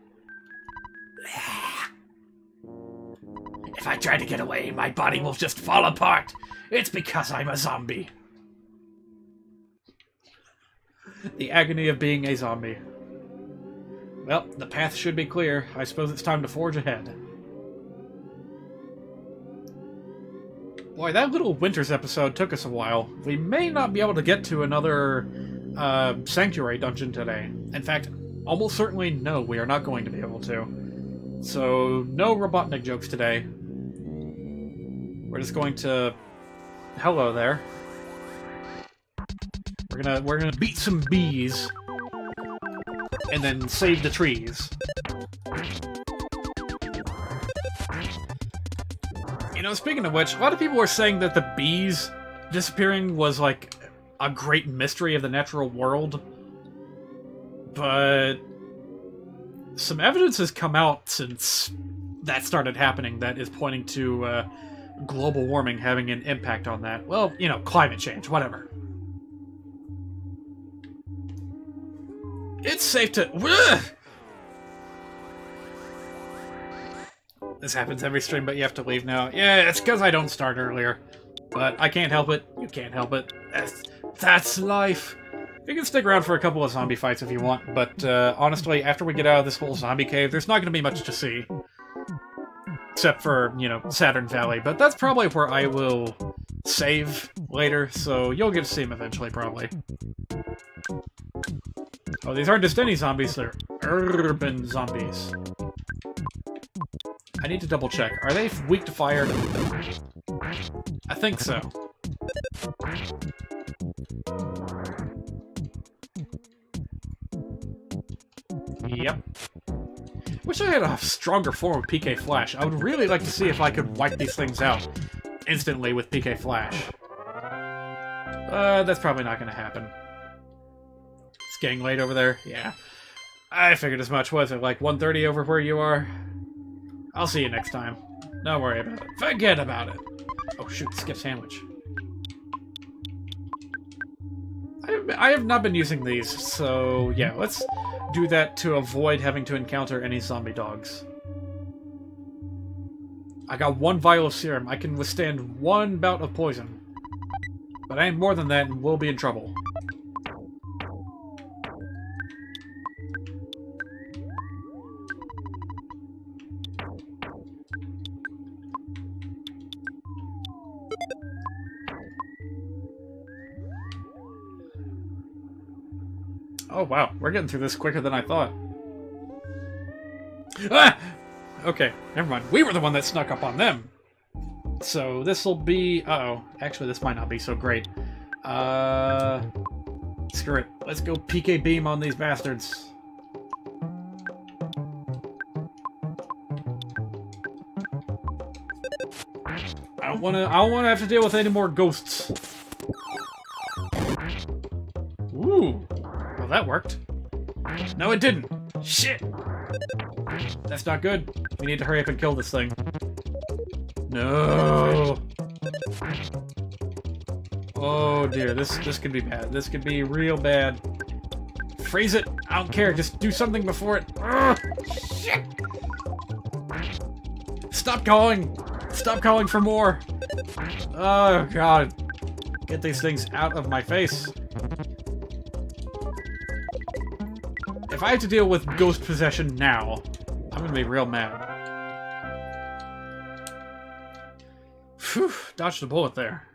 If I try to get away, my body will just fall apart. It's because I'm a zombie. The agony of being a zombie. Well, the path should be clear. I suppose it's time to forge ahead. Boy, that little Winters episode took us a while. We may not be able to get to another Sanctuary dungeon today. In fact, almost certainly no, we are not going to be able to. So, no Robotnik jokes today. We're just going to... Hello there. We're gonna beat some bees, and then save the trees. You know, speaking of which, a lot of people are saying that the bees disappearing was like a great mystery of the natural world, but some evidence has come out since that started happening that is pointing to global warming having an impact on that. Well, you know, climate change, whatever. It's safe to... Ugh! This happens every stream, but you have to leave now. Yeah, it's because I don't start earlier. But I can't help it. You can't help it. That's life. You can stick around for a couple of zombie fights if you want, but honestly, after we get out of this whole zombie cave, there's not going to be much to see. Except for, you know, Saturn Valley. But that's probably where I will save later, so you'll get to see him eventually, probably. Oh, these aren't just any zombies, they're urban zombies. I need to double check. Are they weak to fire? I think so. Yep. Wish I had a stronger form of PK Flash. I would really like to see if I could wipe these things out instantly with PK Flash. That's probably not going to happen. It's getting late over there. Yeah. I figured as much. Was it like 1:30 over where you are? I'll see you next time. Don't worry about it. Forget about it. Oh shoot, skip sandwich. I have not been using these, so yeah, let's do that to avoid having to encounter any zombie dogs. I got 1 vial of serum. I can withstand 1 bout of poison. But I ain't more than that and we'll be in trouble. Oh wow, we're getting through this quicker than I thought. Ah! Okay, never mind. We were the one that snuck up on them. So this'll be... Uh-oh. Actually, this might not be so great. Screw it. Let's go PK Beam on these bastards. I don't wanna have to deal with any more ghosts. Ooh. Well, that worked. No, it didn't. Shit. That's not good. We need to hurry up and kill this thing. No. Oh dear, this could be bad. This could be real bad. Freeze it. I don't care. Just do something before it. Ugh. Shit. Stop calling. Stop calling for more. Oh god. Get these things out of my face. If I have to deal with ghost possession now, I'm gonna be real mad. Phew, dodged a bullet there.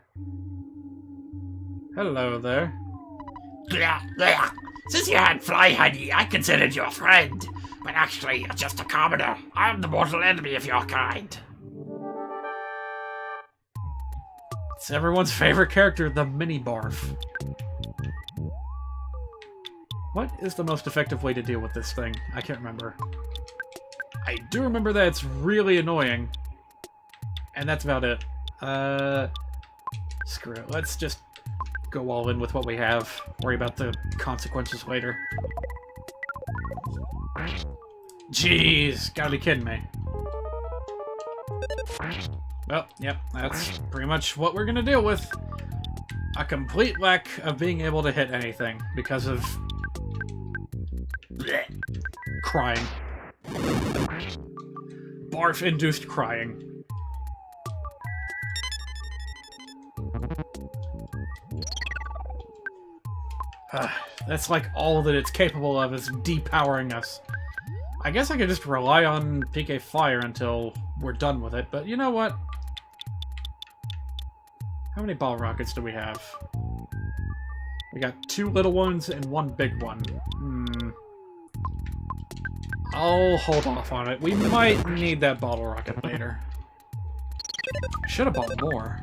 Hello there.
Since you had Fly Honey, I considered you a friend. But actually, you're just a commoner. I'm the mortal enemy of your kind.
It's everyone's favorite character, the Mini Barf. What is the most effective way to deal with this thing? I can't remember. I do remember that it's really annoying. And that's about it. Screw it. Let's just go all in with what we have. Worry about the consequences later. Jeez, gotta be kidding me. Well, yep, that's pretty much what we're gonna deal with. A complete lack of being able to hit anything because of... bleh, crying. Barf-induced crying. That's like all that it's capable of is depowering us. I guess I could just rely on PK Fire until we're done with it, but you know what? How many ball rockets do we have? We got 2 little ones and 1 big one. I'll hold off on it. We might need that bottle rocket later. Should have bought more.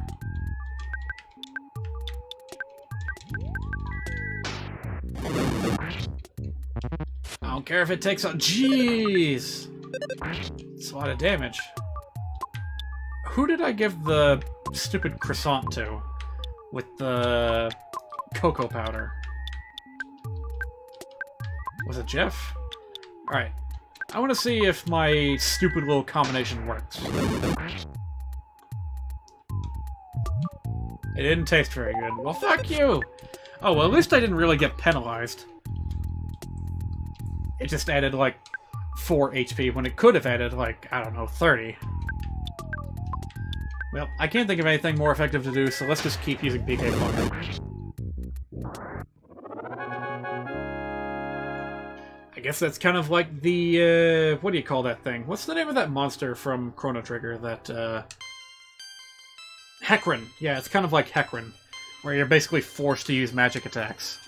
I don't care if it takes a... Jeez! It's a lot of damage. Who did I give the stupid croissant to? with the cocoa powder. Was it Jeff? Alright. I want to see if my stupid little combination works. It didn't taste very good. Well, fuck you! Oh, well, at least I didn't really get penalized. It just added, like, 4 HP when it could have added, like, I don't know, 30. Well, I can't think of anything more effective to do, so let's just keep using PK Plunger. I guess that's kind of like the, what do you call that thing? What's the name of that monster from Chrono Trigger? That, Hecarim. Yeah, it's kind of like Hecarim, where you're basically forced to use magic attacks.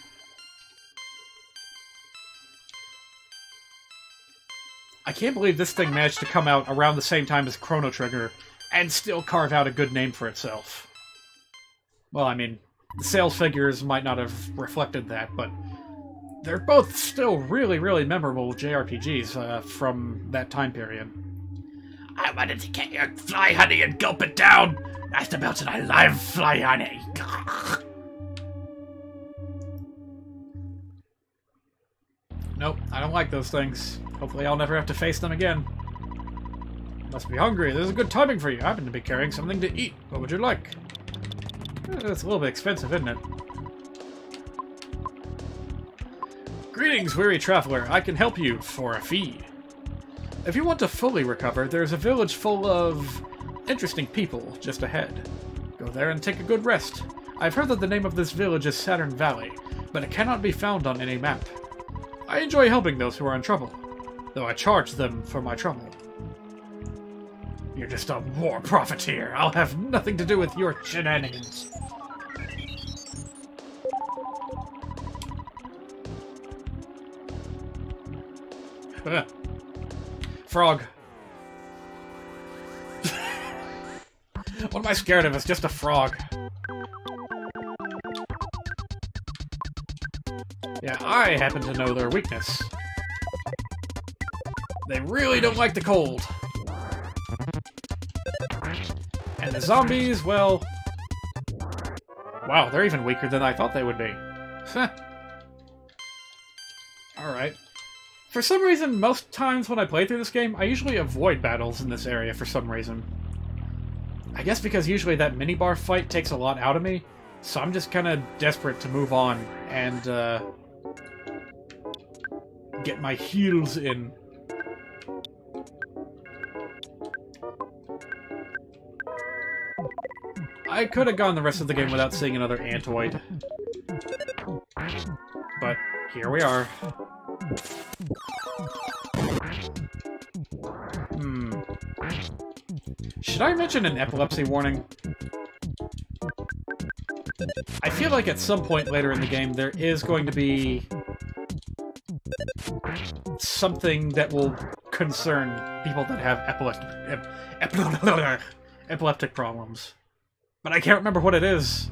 I can't believe this thing managed to come out around the same time as Chrono Trigger and still carve out a good name for itself. Well, I mean, the sales figures might not have reflected that, but they're both still really, really memorable JRPGs from that time period.
I wanted to get your fly honey and gulp it down. That's about it. I love fly honey.
Nope, I don't like those things. Hopefully I'll never have to face them again. Must be hungry. This is good timing for you. I happen to be carrying something to eat. What would you like? It's a little bit expensive, isn't it? Greetings, weary traveler. I can help you for a fee. If you want to fully recover, there's a village full of interesting people just ahead. Go there and take a good rest. I've heard that the name of this village is Saturn Valley, but it cannot be found on any map. I enjoy helping those who are in trouble, though I charge them for my trouble. You're just a war profiteer. I'll have nothing to do with your shenanigans. Frog. What am I scared of? It's just a frog. Yeah, I happen to know their weakness. They really don't like the cold. And the zombies, well... Wow, they're even weaker than I thought they would be. Alright. For some reason, most times when I play through this game, I usually avoid battles in this area for some reason. I guess because usually that minibar fight takes a lot out of me, so I'm just kind of desperate to move on and, get my heals in. I could have gone the rest of the game without seeing another Antoid. But here we are. Should I mention an epilepsy warning? I feel like at some point later in the game there is going to be something that will concern people that have epileptic problems. But I can't remember what it is.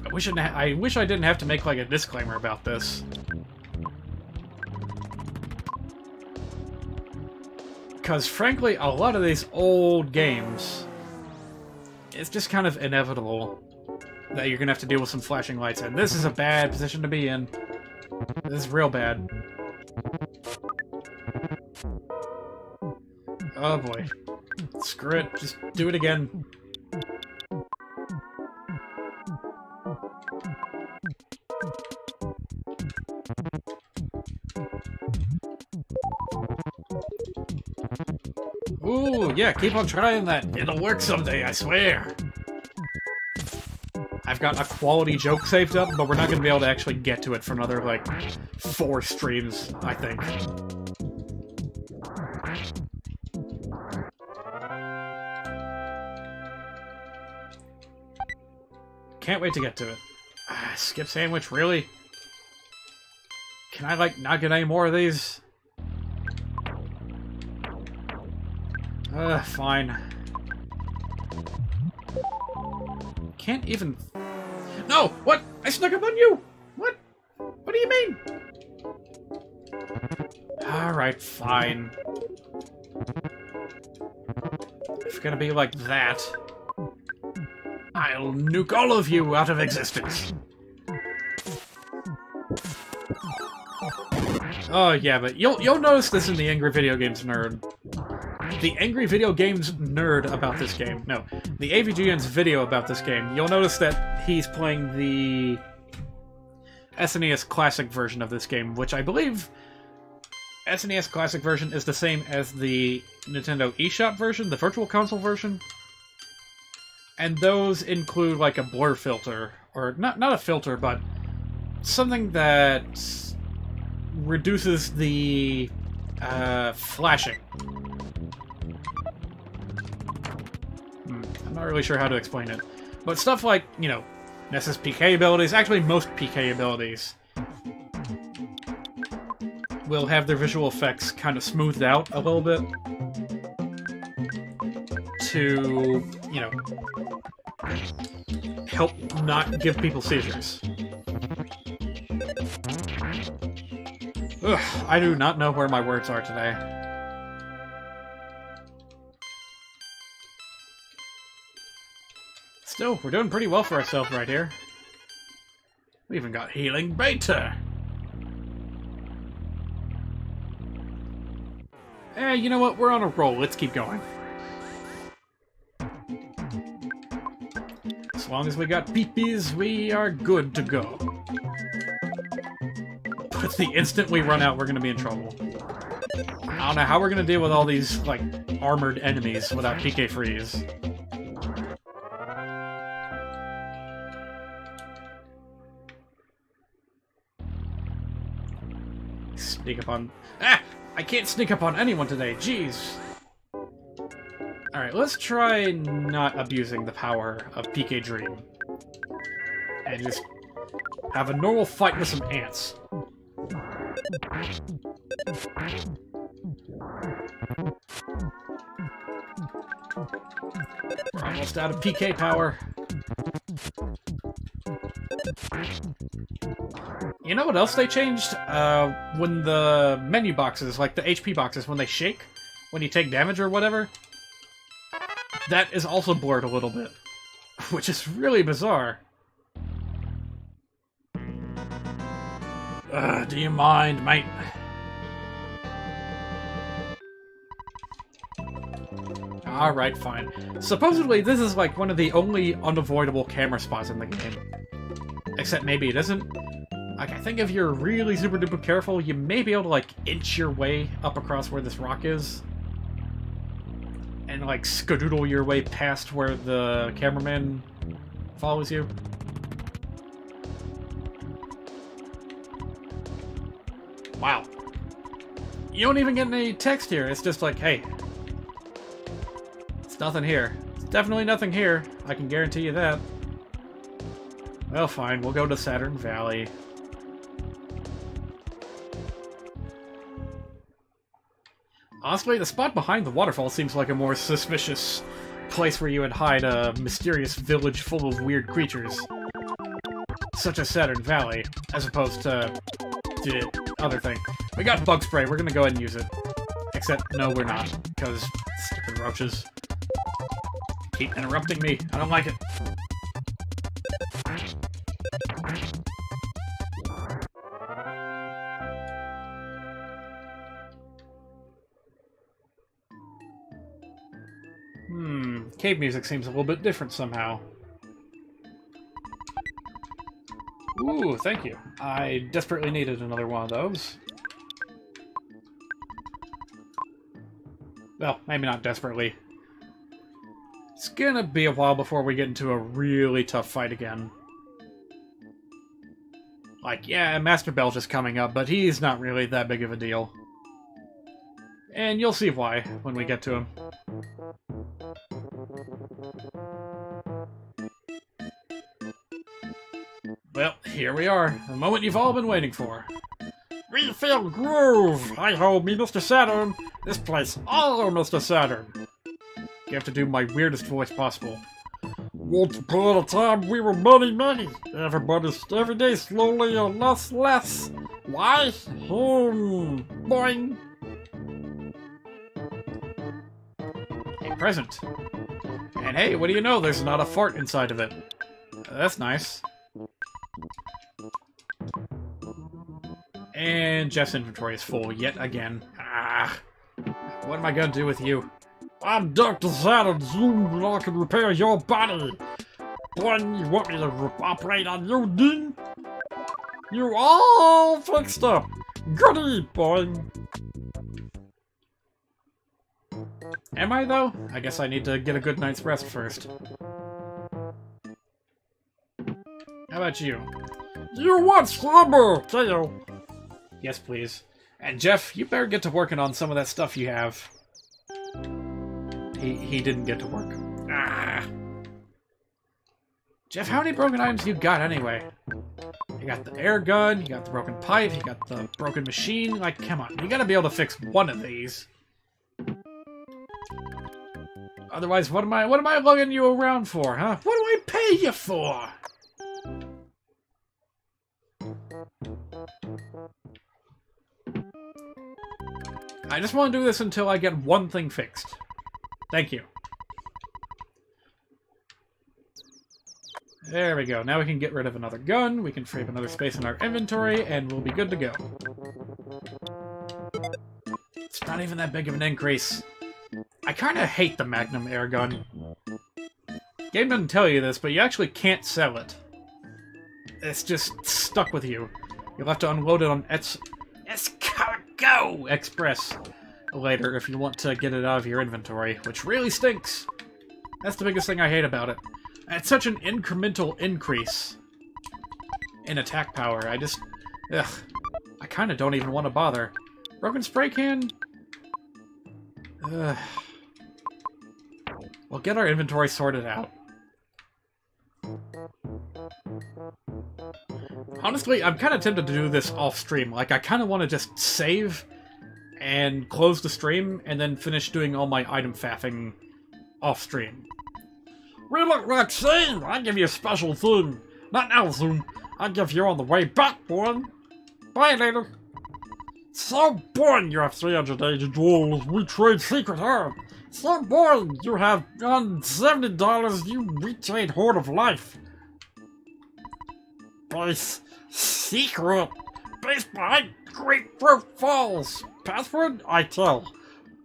I wish I didn't have to make like a disclaimer about this. Because frankly, a lot of these old games, it's just kind of inevitable that you're gonna have to deal with some flashing lights, and this is a bad position to be in. This is real bad. Oh boy. Screw it, just do it again. Ooh, yeah, keep on trying that. It'll work someday, I swear. I've got a quality joke saved up, but we're not going to be able to actually get to it for another, like, 4 streams, I think. Can't wait to get to it. Skip sandwich, really? Can I, like, not get any more of these? Fine. Can't even... No! What? I snuck up on you! What? What do you mean? Alright, fine. If you're gonna be like that... I'll nuke all of you out of existence. Oh yeah, but you'll notice this in the Angry Video Games nerd. The Angry Video Games nerd about this game. No, the AVGN's video about this game. You'll notice that he's playing the SNES Classic version of this game, which I believe SNES Classic version is the same as the Nintendo eShop version, the Virtual Console version. And those include like a blur filter, or not a filter, but something that reduces the flashing. I'm not really sure how to explain it. But stuff like, you know, NES's PK abilities, actually most PK abilities, will have their visual effects kind of smoothed out a little bit to, you know, help not give people seizures. Ugh, I do not know where my words are today. Still, we're doing pretty well for ourselves right here. We even got healing beta! You know what? We're on a roll. Let's keep going. As long as we got peepees, we are good to go. But the instant we run out, we're gonna be in trouble. I don't know how we're gonna deal with all these, like, armored enemies without PK freeze. Sneak up on... Ah! I can't sneak up on anyone today, jeez! Alright, let's try not abusing the power of PK Dream. And just have a normal fight with some ants. We're almost out of PK power. You know what else they changed? When the menu boxes, like the HP boxes, when they shake, when you take damage or whatever, that is also blurred a little bit, which is really bizarre. Do you mind, mate? Alright, fine. Supposedly, this is like one of the only unavoidable camera spots in the game. Except maybe it isn't. Like, I think if you're really super duper careful, you may be able to, like, inch your way up across where this rock is. And, like, skadoodle your way past where the cameraman follows you. Wow. You don't even get any text here. It's just like, hey. It's nothing here. It's definitely nothing here. I can guarantee you that. Well, fine. We'll go to Saturn Valley. Honestly, the spot behind the waterfall seems like a more suspicious place where you would hide a mysterious village full of weird creatures. Such as Saturn Valley, as opposed to the other thing. We got bug spray, we're gonna go ahead and use it. Except, no, we're not, because stupid roaches keep interrupting me. I don't like it. Cave music seems a little bit different somehow. Ooh, thank you. I desperately needed another one of those. Well, maybe not desperately. It's gonna be a while before we get into a really tough fight again. Like, yeah, Master Belch is coming up, but he's not really that big of a deal. And you'll see why when we get to him. Well, here we are. The moment you've all been waiting for. We feel groove! Hi-ho, me Mr. Saturn! This place, all Mr. Saturn! You have to do my weirdest voice possible. Once upon a time, we were many. Every day slowly or less. Why? Boing! A present. And hey, what do you know? There's not a fart inside of it. That's nice. And Jeff's inventory is full yet again. Ah. What am I gonna do with you?
I'm Dr. Saturn Zoom, and I can repair your body. Boy, you want me to operate on you, then? You all fixed up. Goody, boy.
Am I, though? I guess I need to get a good night's rest first. How about you?
You want slumber, Tail?
Yes, please. And Jeff, you better get to working on some of that stuff you have. He didn't get to work. Ah. Jeff, how many broken items you got anyway? You got the air gun, you got the broken pipe, you got the broken machine. Like, come on, you gotta be able to fix one of these. Otherwise, what am I lugging you around for, huh? What do I pay you for? I just want to do this until I get one thing fixed. Thank you. There we go. Now we can get rid of another gun, we can free up another space in our inventory, and we'll be good to go. It's not even that big of an increase. I kind of hate the Magnum air gun. Game doesn't tell you this, but you actually can't sell it. It's just stuck with you. You'll have to unload it on Escargot Express later if you want to get it out of your inventory, which really stinks. That's the biggest thing I hate about it. It's such an incremental increase in attack power. I just... ugh. I kind of don't even want to bother. Broken spray can? Ugh. We'll get our inventory sorted out. Honestly, I'm kind of tempted to do this off-stream. Like, I kind of want to just save and close the stream and then finish doing all my item faffing off-stream.
We look like same. I give you a special thing. Not now, Zoom. I'll give you on the way back, boy. Bye later. So boring you have 380 jewels. We trade secret herb. So boring you have $70. We trade Horde of Life. Base secret. Base behind Grapefruit Falls. Password? I tell.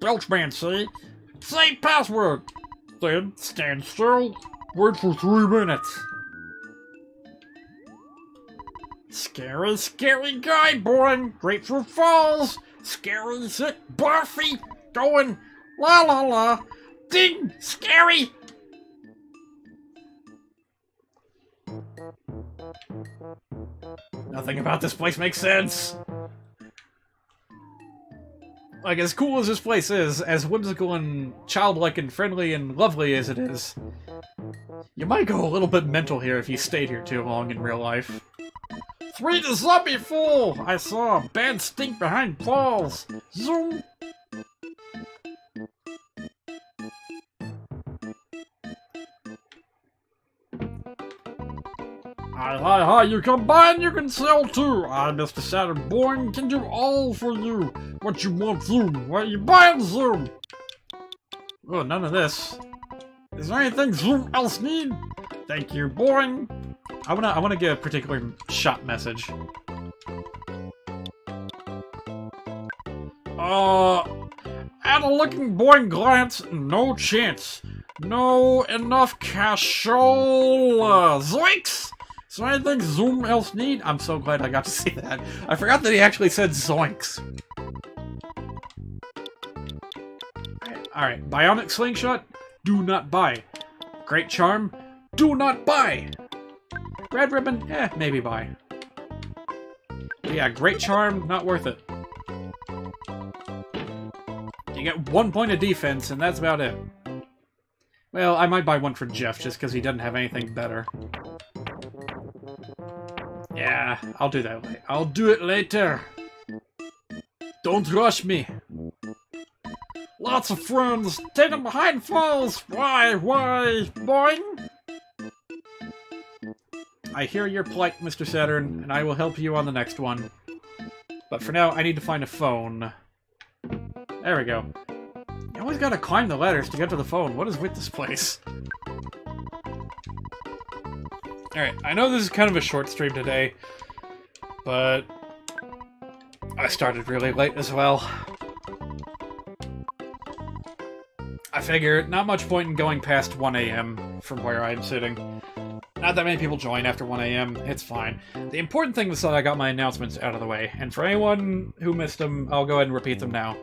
Belchman, say. Say password. Then stand still. Wait for 3 minutes. Scary, scary guy, boy. Grapefruit Falls. Scary, sick, barfy. Going la la la. Ding, scary.
Nothing about this place makes sense. Like, as cool as this place is, as whimsical and childlike and friendly and lovely as it is, you might go a little bit mental here if you stayed here too long in real life.
3 to zombie full! I saw a bad stink behind Falls. Zoom! Hi, you come by and you can sell too. I, Mr. Saturnborn, can do all for you. What you want, Zoom? What you buying, Zoom?
Oh, none of this.
Is there anything Zoom else need? Thank you, boy.
I wanna get a particular shop message.
At a looking boy glance, no chance. No enough cashola. Zoinks! Is there anything Zoom else need?
I'm so glad I got to see that. I forgot that he actually said zoinks. Alright, Bionic Slingshot, do not buy. Great Charm, do not buy. Red Ribbon, maybe buy. But yeah, Great Charm, not worth it. You get 1 point of defense, and that's about it. Well, I might buy one for Jeff, just because he doesn't have anything better. Yeah, I'll do that later. I'll do it later. Don't rush me.
Lots of friends. Take them behind Falls. Why, boing?
I hear your plight, Mr. Saturn, and I will help you on the next one. But for now, I need to find a phone. There we go. You always gotta climb the ladders to get to the phone. What is with this place? Alright, I know this is kind of a short stream today, but I started really late as well. I figure not much point in going past 1 a.m. from where I'm sitting. Not that many people join after 1 a.m. It's fine. The important thing was that I got my announcements out of the way, and for anyone who missed them, I'll go ahead and repeat them now.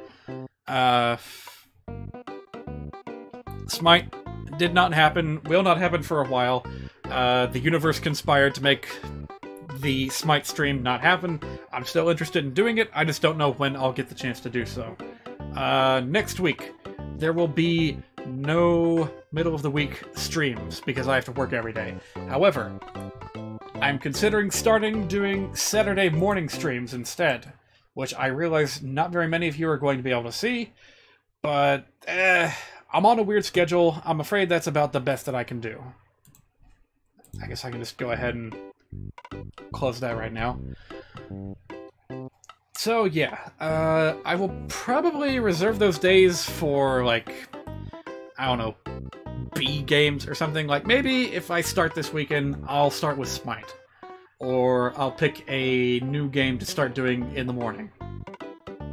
Smite did not happen, will not happen for a while. The universe conspired to make the Smite stream not happen. I'm still interested in doing it, I just don't know when I'll get the chance to do so. Next week, there will be no middle of the week streams because I have to work every day. However, I'm considering starting doing Saturday morning streams instead, which I realize not very many of you are going to be able to see, but I'm on a weird schedule. I'm afraid that's about the best that I can do. I guess I can just go ahead and close that right now. So yeah, I will probably reserve those days for, like, I don't know, B games or something. Like, maybe if I start this weekend, I'll start with Smite. Or I'll pick a new game to start doing in the morning.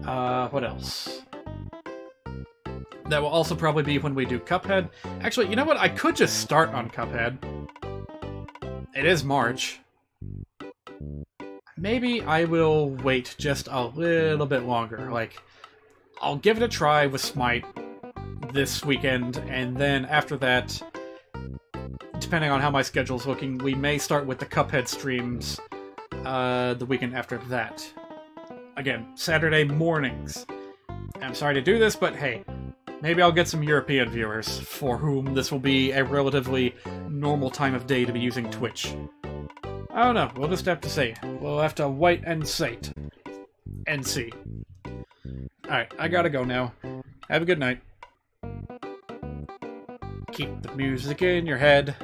What else? That will also probably be when we do Cuphead. Actually, you know what? I could just start on Cuphead. It is March. Maybe I will wait just a little bit longer. Like, I'll give it a try with Smite this weekend, and then after that, depending on how my schedule's looking, we may start with the Cuphead streams the weekend after that. Again, Saturday mornings. I'm sorry to do this, but hey, maybe I'll get some European viewers for whom this will be a relatively normal time of day to be using Twitch. I don't know, we'll just have to see. We'll have to wait and see. And see. Alright, I gotta go now. Have a good night. Keep the music in your head.